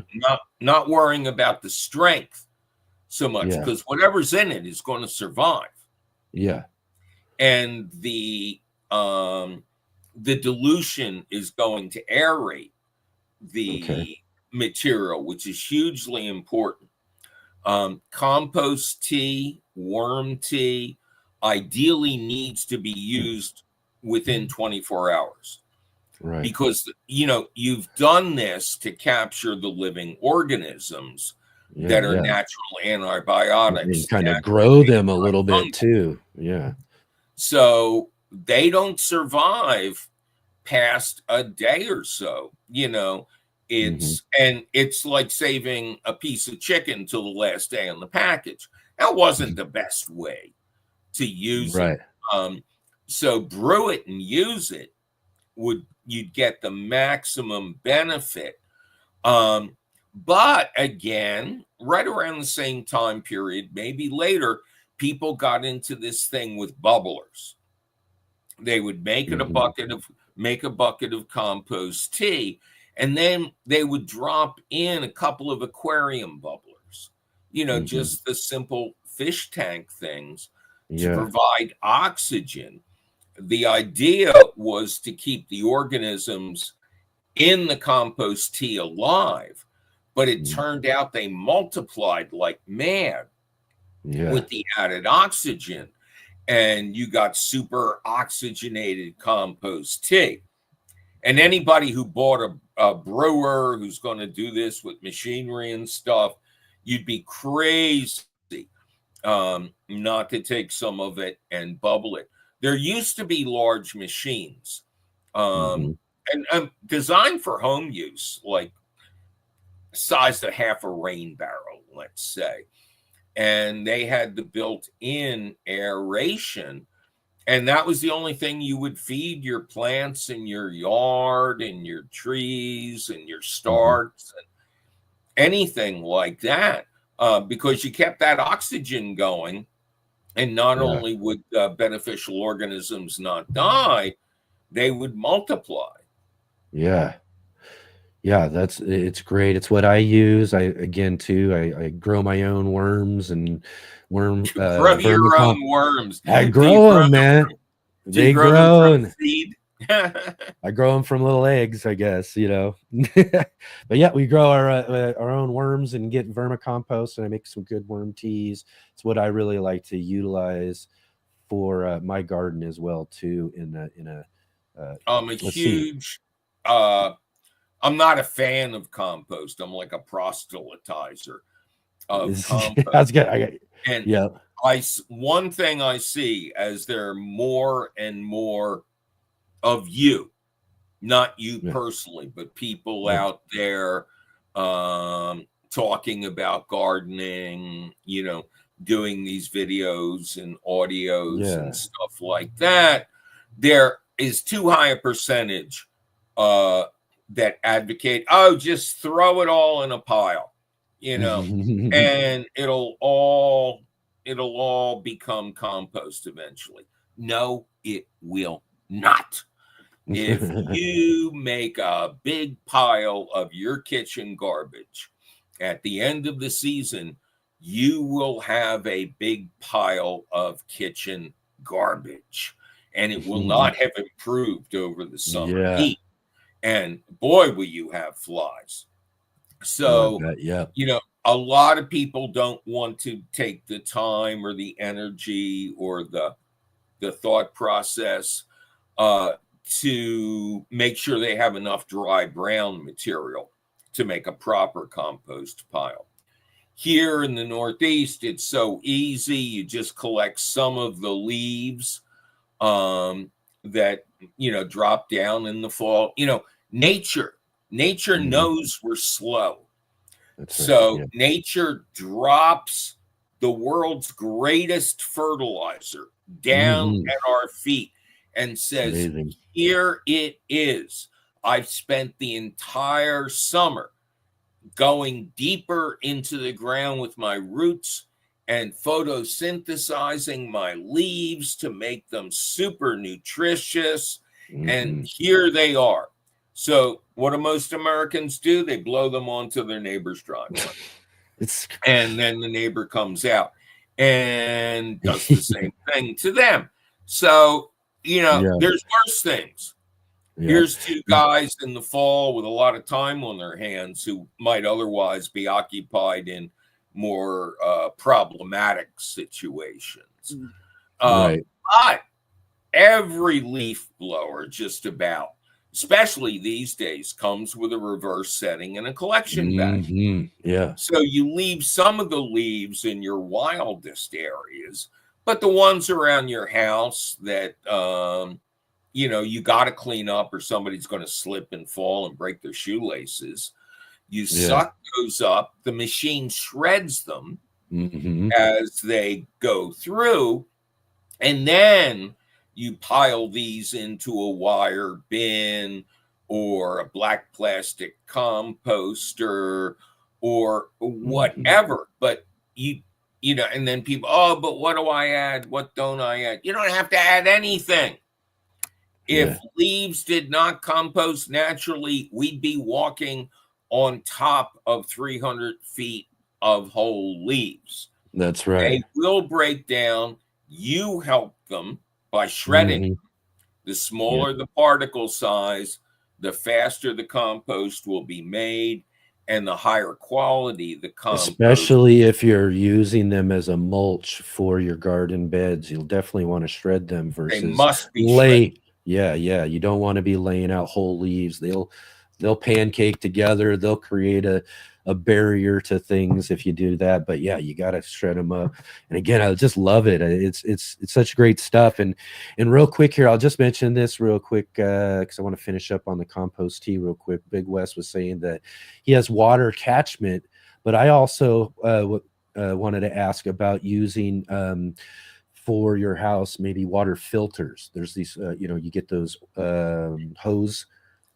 not worrying about the strength so much because whatever's in it is going to survive. Yeah. And the dilution is going to aerate the material, which is hugely important. Compost tea, worm tea, ideally needs to be used within 24 hours. Right. Because, you've done this to capture the living organisms that are natural antibiotics. And kind of grow them a little bit too. Yeah. So they don't survive past a day or so. It's like saving a piece of chicken till the last day on the package. That wasn't the best way to use Right. it. So brew it and use it, you'd get the maximum benefit. But again, right around the same time period, maybe later, people got into this thing with bubblers. They would make it make a bucket of compost tea, and then they would drop in a couple of aquarium bubblers, just the simple fish tank things to provide oxygen. The idea was to keep the organisms in the compost tea alive, but it turned out they multiplied like mad with the added oxygen, and you got super oxygenated compost tea. And anybody who bought a brewer who's going to do this with machinery and stuff, you'd be crazy not to take some of it and bubble it. There used to be large machines and designed for home use, like sized a half a rain barrel, let's say. And they had the built-in aeration. And that was the only thing you would feed your plants in your yard and your trees and your starts and anything like that, because you kept that oxygen going. And not only would beneficial organisms not die, they would multiply. Yeah. Yeah, it's great. It's what I use. I grow my own worms and grow your own worms. I grow them, man. They grow from seed. I grow them from little eggs, I guess, But yeah, we grow our own worms and get vermicompost, and I make some good worm teas. It's what I really like to utilize for my garden as well, too. I'm a huge. I'm not a fan of compost. I'm like a proselytizer of compost. That's good. One thing I see as there are more and more of you, not you personally, but people out there talking about gardening, doing these videos and audios and stuff like that. There is too high a percentage that advocate, just throw it all in a pile, and it'll all become compost eventually. No, it will not. If you make a big pile of your kitchen garbage at the end of the season, you will have a big pile of kitchen garbage, and it will not have improved over the summer heat. And boy, will you have flies. So, a lot of people don't want to take the time or the energy or the thought process to make sure they have enough dry brown material to make a proper compost pile. Here in the Northeast, it's so easy. You just collect some of the leaves that, drop down in the fall. Nature knows we're slow. Nature drops the world's greatest fertilizer down at our feet and says, here it is. I've spent the entire summer going deeper into the ground with my roots and photosynthesizing my leaves to make them super nutritious. And here they are. So what do most Americans do? They blow them onto their neighbor's driveway. And then the neighbor comes out and does the same thing to them. So, there's worse things. Here's two guys in the fall with a lot of time on their hands who might otherwise be occupied in more problematic situations. But every leaf blower, just about, especially these days, comes with a reverse setting and a collection bag. So you leave some of the leaves in your wildest areas, but the ones around your house that you got to clean up, or somebody's going to slip and fall and break their shoelaces, you suck those up. The machine shreds them. as they go through. And then you pile these into a wire bin or a black plastic composter or whatever. But you know, and then people, oh, but what do I add? What don't I add? You don't have to add anything. If leaves did not compost naturally, we'd be walking on top of 300 feet of whole leaves. That's right. They will break down. You help them by shredding them. The smaller the particle size, the faster the compost will be made and the higher quality the compost. Especially if you're using them as a mulch for your garden beds, you'll definitely want to shred them versus they must be shredded. Yeah, you don't want to be laying out whole leaves. They'll pancake together. They'll create a barrier to things if you do that. But yeah, you got to shred them up. And again, I just love it. It's such great stuff. And real quick here, I'll just mention this real quick because I want to finish up on the compost tea real quick. Big West was saying that he has water catchment, but I also wanted to ask about using for your house, maybe water filters. There's these, you get those hose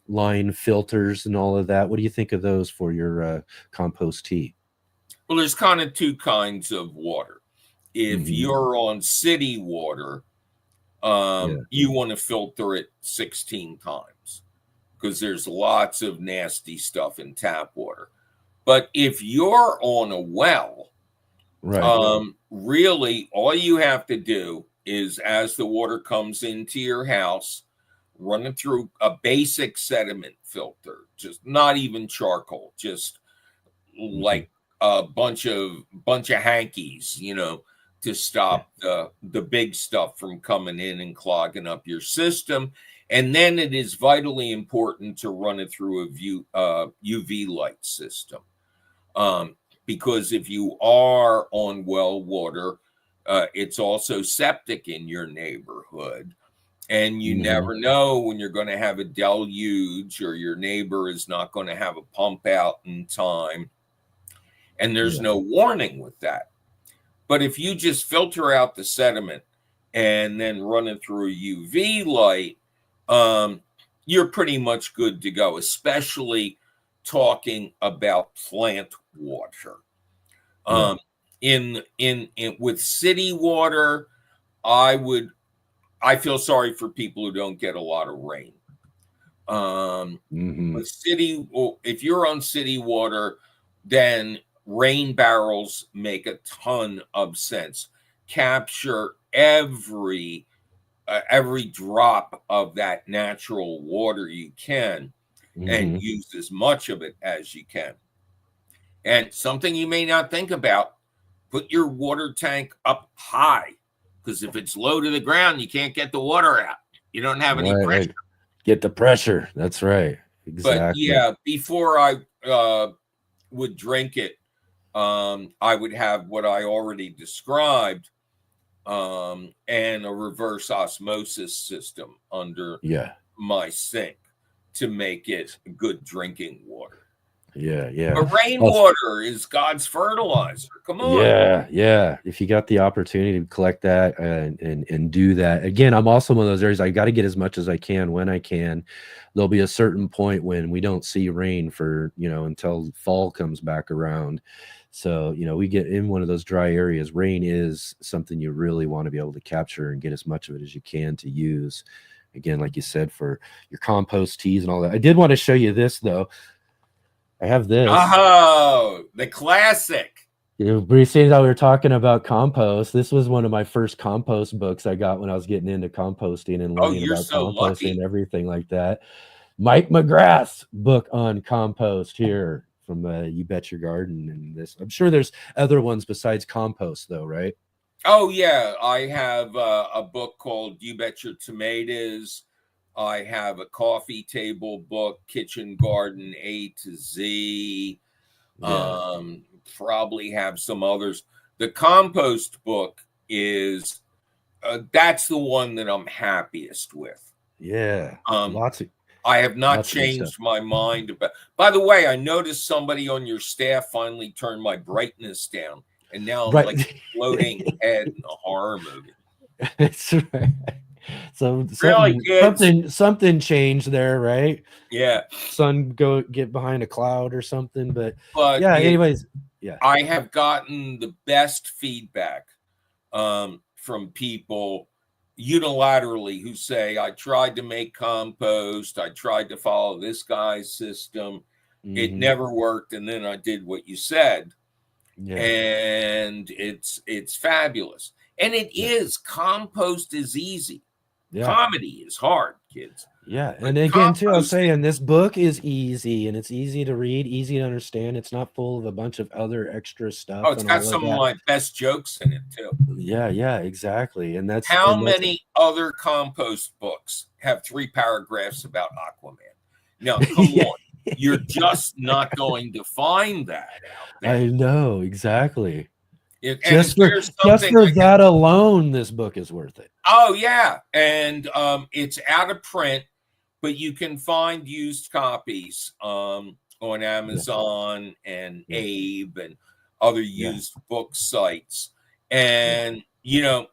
line filters and all of that. What do you think of those for your compost tea? Well, there's kind of two kinds of water. If you're on city water, you want to filter it 16 times because there's lots of nasty stuff in tap water. But if you're on a well, really, all you have to do is, as the water comes into your house, run it through a basic sediment filter, just not even charcoal, just like a bunch of hankies, to stop the big stuff from coming in and clogging up your system. And then it is vitally important to run it through a UV light system. Because if you are on well water, it's also septic in your neighborhood. And you never know when you're going to have a deluge or your neighbor is not going to have a pump out in time. And there's no warning with that. But if you just filter out the sediment and then run it through a UV light, you're pretty much good to go, especially talking about plant water. In with city water, I feel sorry for people who don't get a lot of rain. But if you're on city water, then rain barrels make a ton of sense. Capture every drop of that natural water you can and use as much of it as you can. And something you may not think about, put your water tank up high, because if it's low to the ground, you can't get the water out. You don't have any pressure. Get the pressure. That's right. Exactly. But yeah, before I would drink it, I would have what I already described, and a reverse osmosis system under my sink to make it good drinking water. But rainwater is God's fertilizer. Come on. Yeah. If you got the opportunity to collect that and do that. Again, I'm also one of those areas I got to get as much as I can when I can. There'll be a certain point when we don't see rain for, until fall comes back around. So, we get in one of those dry areas. Rain is something you really want to be able to capture and get as much of it as you can to use. Again, like you said, for your compost teas and all that. I did want to show you this, though. I have this. Oh, the classic. Seeing how we were talking about compost, this was one of my first compost books I got when I was getting into composting and learning about composting and everything like that. Mike McGrath's book on compost here from You Bet Your Garden. And this, I'm sure there's other ones besides compost, though, right? Oh, yeah. I have a book called You Bet Your Tomatoes. I have a coffee table book, Kitchen Garden A to Z. Probably have some others. The compost book is that's the one that I'm happiest with. I have not changed my mind about. By the way, I noticed somebody on your staff finally turned my brightness down. And now I'm Right. like a floating head in a horror movie. That's right. So Really, kids? something changed there, right? Yeah. Sun get behind a cloud or something. But But yeah, anyways, yeah. I have gotten the best feedback from people unilaterally who say, I tried to make compost, I tried to follow this guy's system, it never worked, and then I did what you said. Yeah. And it's fabulous. And it is. Compost is easy. Yeah. Comedy is hard, kids. Yeah, But and again, too, I was composting- saying this book is easy, and it's easy to read, easy to understand. It's not full of a bunch of other extra stuff. Oh, it's and got all some of that. my best jokes in it too. Yeah, exactly. And that's How and that's- many other compost books have 3 paragraphs about Aquaman? Now, come on. You're just not going to find that out there. I know, exactly. Just for that alone, this book is worth it. Oh, yeah. And it's out of print, but you can find used copies on Amazon and Abe and other used book sites. And, you know,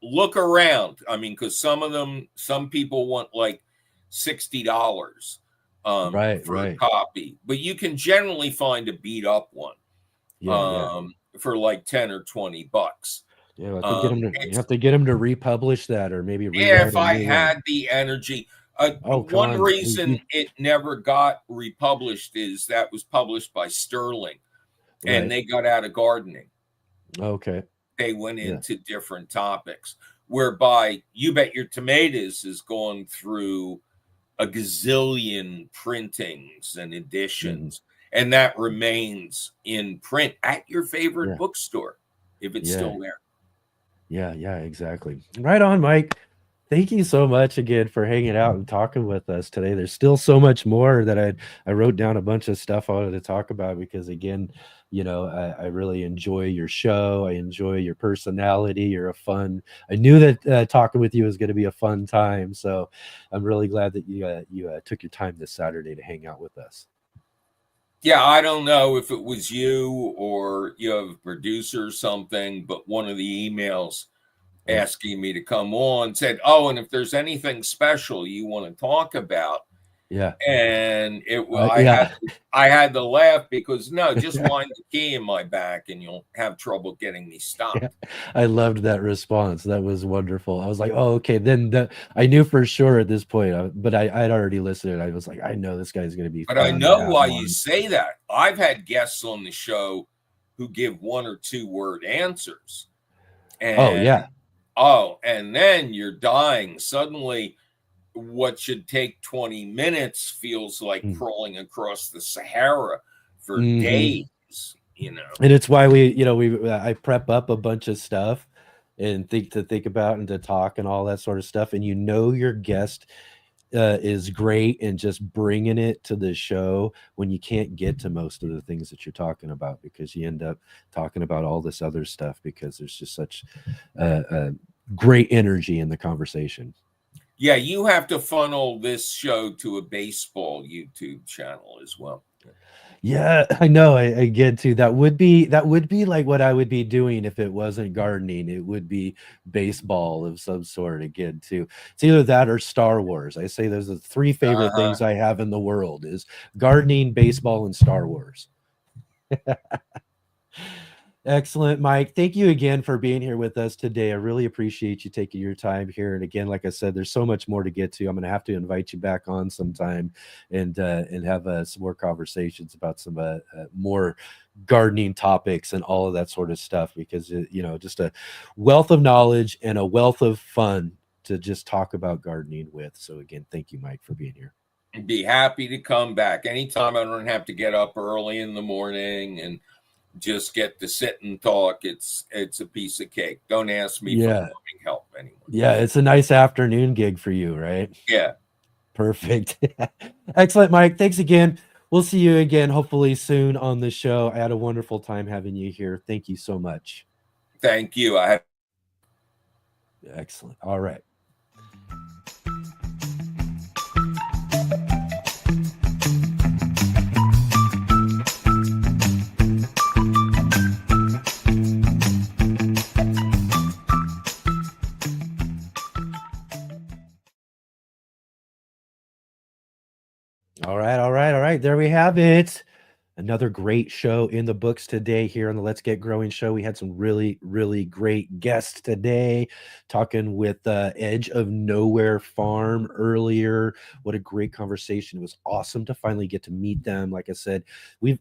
look around. I mean, because some people want like $60 for a copy, but you can generally find a beat up one for like 10 or 20 bucks. Yeah, you have to get them to republish that, or maybe if I had the energy. One reason it never got republished is that was published by Sterling, and they got out of gardening. Okay. They went into different topics, whereby You Bet Your Tomatoes has gone through a gazillion printings and editions, and that remains in print at your favorite bookstore if it's still there. Yeah, exactly. Right on, Mike. Thank you so much again for hanging out and talking with us today. There's still so much more that I wrote down a bunch of stuff I wanted to talk about because, again, you know, I really enjoy your show. I enjoy your personality. You're a fun. I knew that talking with you was going to be a fun time. So I'm really glad that you took your time this Saturday to hang out with us. Yeah, I don't know if it was you or you have a producer or something, but one of the emails asking me to come on said, "Oh, and if there's anything special you want to talk about." Yeah. And I had to laugh because just wind the key in my back and you'll have trouble getting me stopped. Yeah. I loved that response. That was wonderful. I was like, oh, okay. Then I knew for sure at this point, but I'd already listened. I was like, I know this guy's going to be. But I know why you say that. I've had guests on the show who give 1 or 2 word answers. And, and then you're dying. Suddenly, what should take 20 minutes feels like crawling across the Sahara for days, you know. And it's why I prep up a bunch of stuff and think about and to talk and all that sort of stuff. And your guest is great and just bringing it to the show when you can't get to most of the things that you're talking about because you end up talking about all this other stuff because there's just such great energy in the conversation. Yeah, you have to funnel this show to a baseball YouTube channel as well. Yeah, I know. I get to that would be like what I would be doing if it wasn't gardening. It would be baseball of some sort again too. It's either that or Star Wars. I say those are the 3 favorite things I have in the world is gardening, baseball, and Star Wars. Excellent, Mike. Thank you again for being here with us today. I really appreciate you taking your time here. And again, like I said, there's so much more to get to. I'm going to have to invite you back on sometime and have some more conversations about some more gardening topics and all of that sort of stuff because, just a wealth of knowledge and a wealth of fun to just talk about gardening with. So again, thank you, Mike, for being here. I'd be happy to come back anytime. I don't have to get up early in the morning and just get to sit and talk. It's a piece of cake. Don't ask me for plumbing help anymore. Yeah, it's a nice afternoon gig for you, right? Yeah. Perfect. Excellent, Mike. Thanks again. We'll see you again, hopefully soon on the show. I had a wonderful time having you here. Thank you so much. Thank you. Excellent. All right. there we have it. Another great show in the books today here on the Let's Get Growing show. We had some really, really great guests today, talking with Edge of Nowhere Farm earlier. What a great conversation. It was awesome to finally get to meet them. Like I said,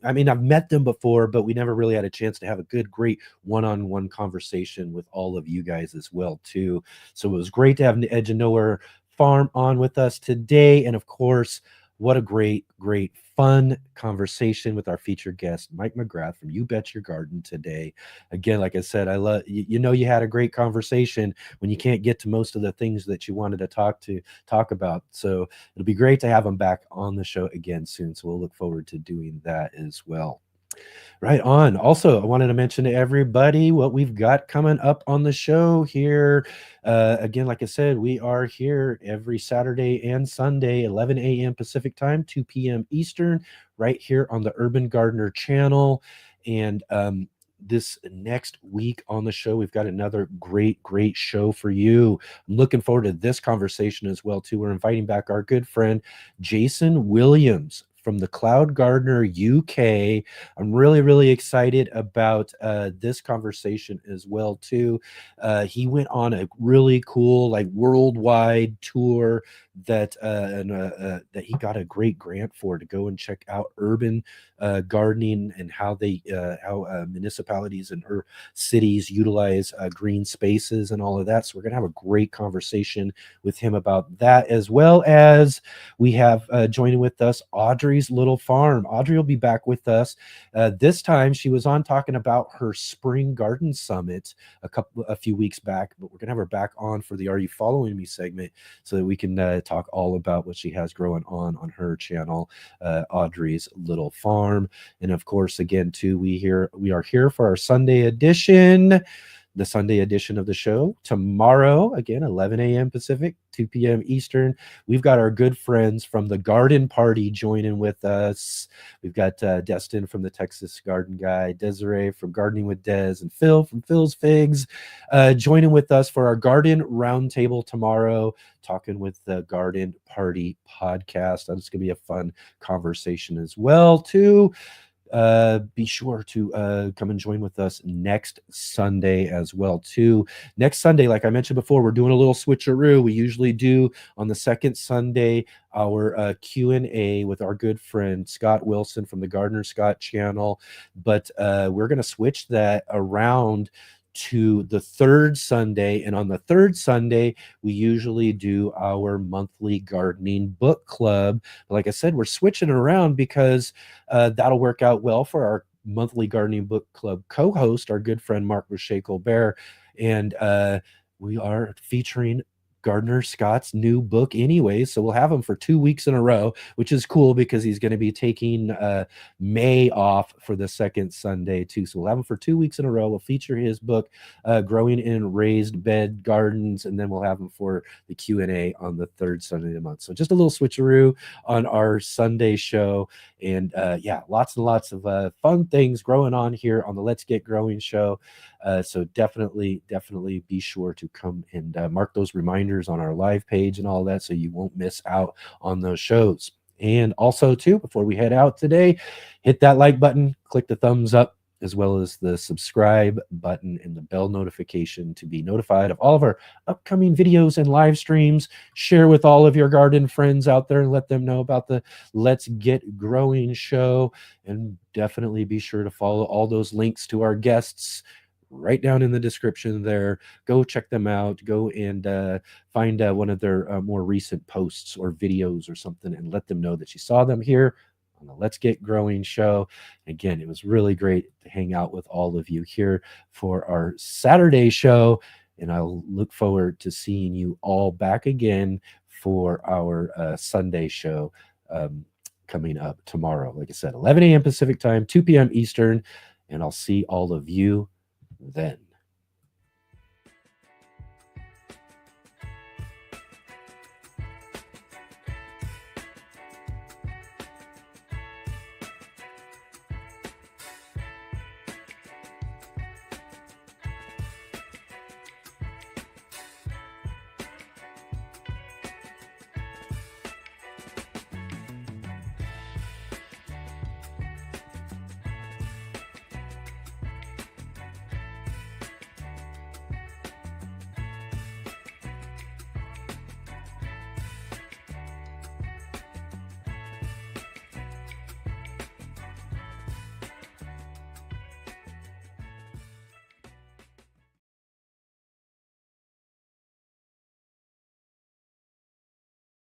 I've met them before, but we never really had a chance to have a good, great one-on-one conversation with all of you guys as well, too. So it was great to have Edge of Nowhere Farm on with us today. And of course, what a great, great, fun conversation with our featured guest, Mike McGrath from You Bet Your Garden today. Again, like I said, I love you know you had a great conversation when you can't get to most of the things that you wanted to talk about. So it'll be great to have him back on the show again soon. So we'll look forward to doing that as well. Right on. Also, I wanted to mention to everybody what we've got coming up on the show here. Again, like I said, we are here every Saturday and Sunday, 11 a.m. Pacific time, 2 p.m. Eastern, right here on the Urban Gardener channel. And this next week on the show, we've got another great, great show for you. I'm looking forward to this conversation as well, too. We're inviting back our good friend, Jason Williams from the Cloud Gardener UK. I'm really, really excited about this conversation as well, too. He went on a really cool, like, worldwide tour that that he got a great grant for, to go and check out urban gardening and how municipalities and cities utilize green spaces and all of that. So we're gonna have a great conversation with him about that, as well as we have joining with us Audrey's Little Farm. Audrey will be back with us. This time she was on talking about her spring garden summit a few weeks back, but we're gonna have her back on for the Are You Following Me segment, so that we can talk all about what she has growing on her channel, Audrey's Little Farm. And of course, again, too, we are here for our Sunday edition. The Sunday edition of the show tomorrow, again, 11 a.m. Pacific, 2 p.m. Eastern. We've got our good friends from the Garden Party joining with us. We've got Destin from the Texas Garden Guy, Desiree from Gardening with Des, and Phil from Phil's Figs joining with us for our Garden Roundtable tomorrow, talking with the Garden Party podcast. That's going to be a fun conversation as well, too. Be sure to come and join with us next Sunday as well, too. Next Sunday, like I mentioned before, we're doing a little switcheroo. We usually do on the second Sunday our Q&A with our good friend Scott Wilson from the Gardener Scott channel, but we're going to switch that around to the third Sunday. And on the third Sunday, we usually do our monthly gardening book club. But like I said, we're switching it around because that'll work out well for our monthly gardening book club co-host, our good friend Mark Roche Colbert. And we are featuring Gardener Scott's new book anyway, so we'll have him for 2 weeks in a row, which is cool because he's going to be taking May off for the second Sunday too. So we'll have him for 2 weeks in a row. We'll feature his book, Growing in Raised Bed Gardens, and then we'll have him for the Q&A on the third Sunday of the month. So just a little switcheroo on our Sunday show, and yeah, lots and lots of fun things growing on here on the Let's Get Growing show. So definitely be sure to come and mark those reminders on our live page and all that, so you won't miss out on those shows. And also, too, before we head out today, hit that like button, click the thumbs up, as well as the subscribe button and the bell notification to be notified of all of our upcoming videos and live streams. Share with all of your garden friends out there and let them know about the Let's Get Growing show. And definitely be sure to follow all those links to our guests right down in the description there. Go check them out. Go and find one of their more recent posts or videos or something, and let them know that you saw them here on the Let's Get Growing show. Again, it was really great to hang out with all of you here for our Saturday show, and I'll look forward to seeing you all back again for our Sunday show coming up tomorrow. Like I said, 11 a.m. Pacific time, 2 p.m. Eastern, and I'll see all of you then.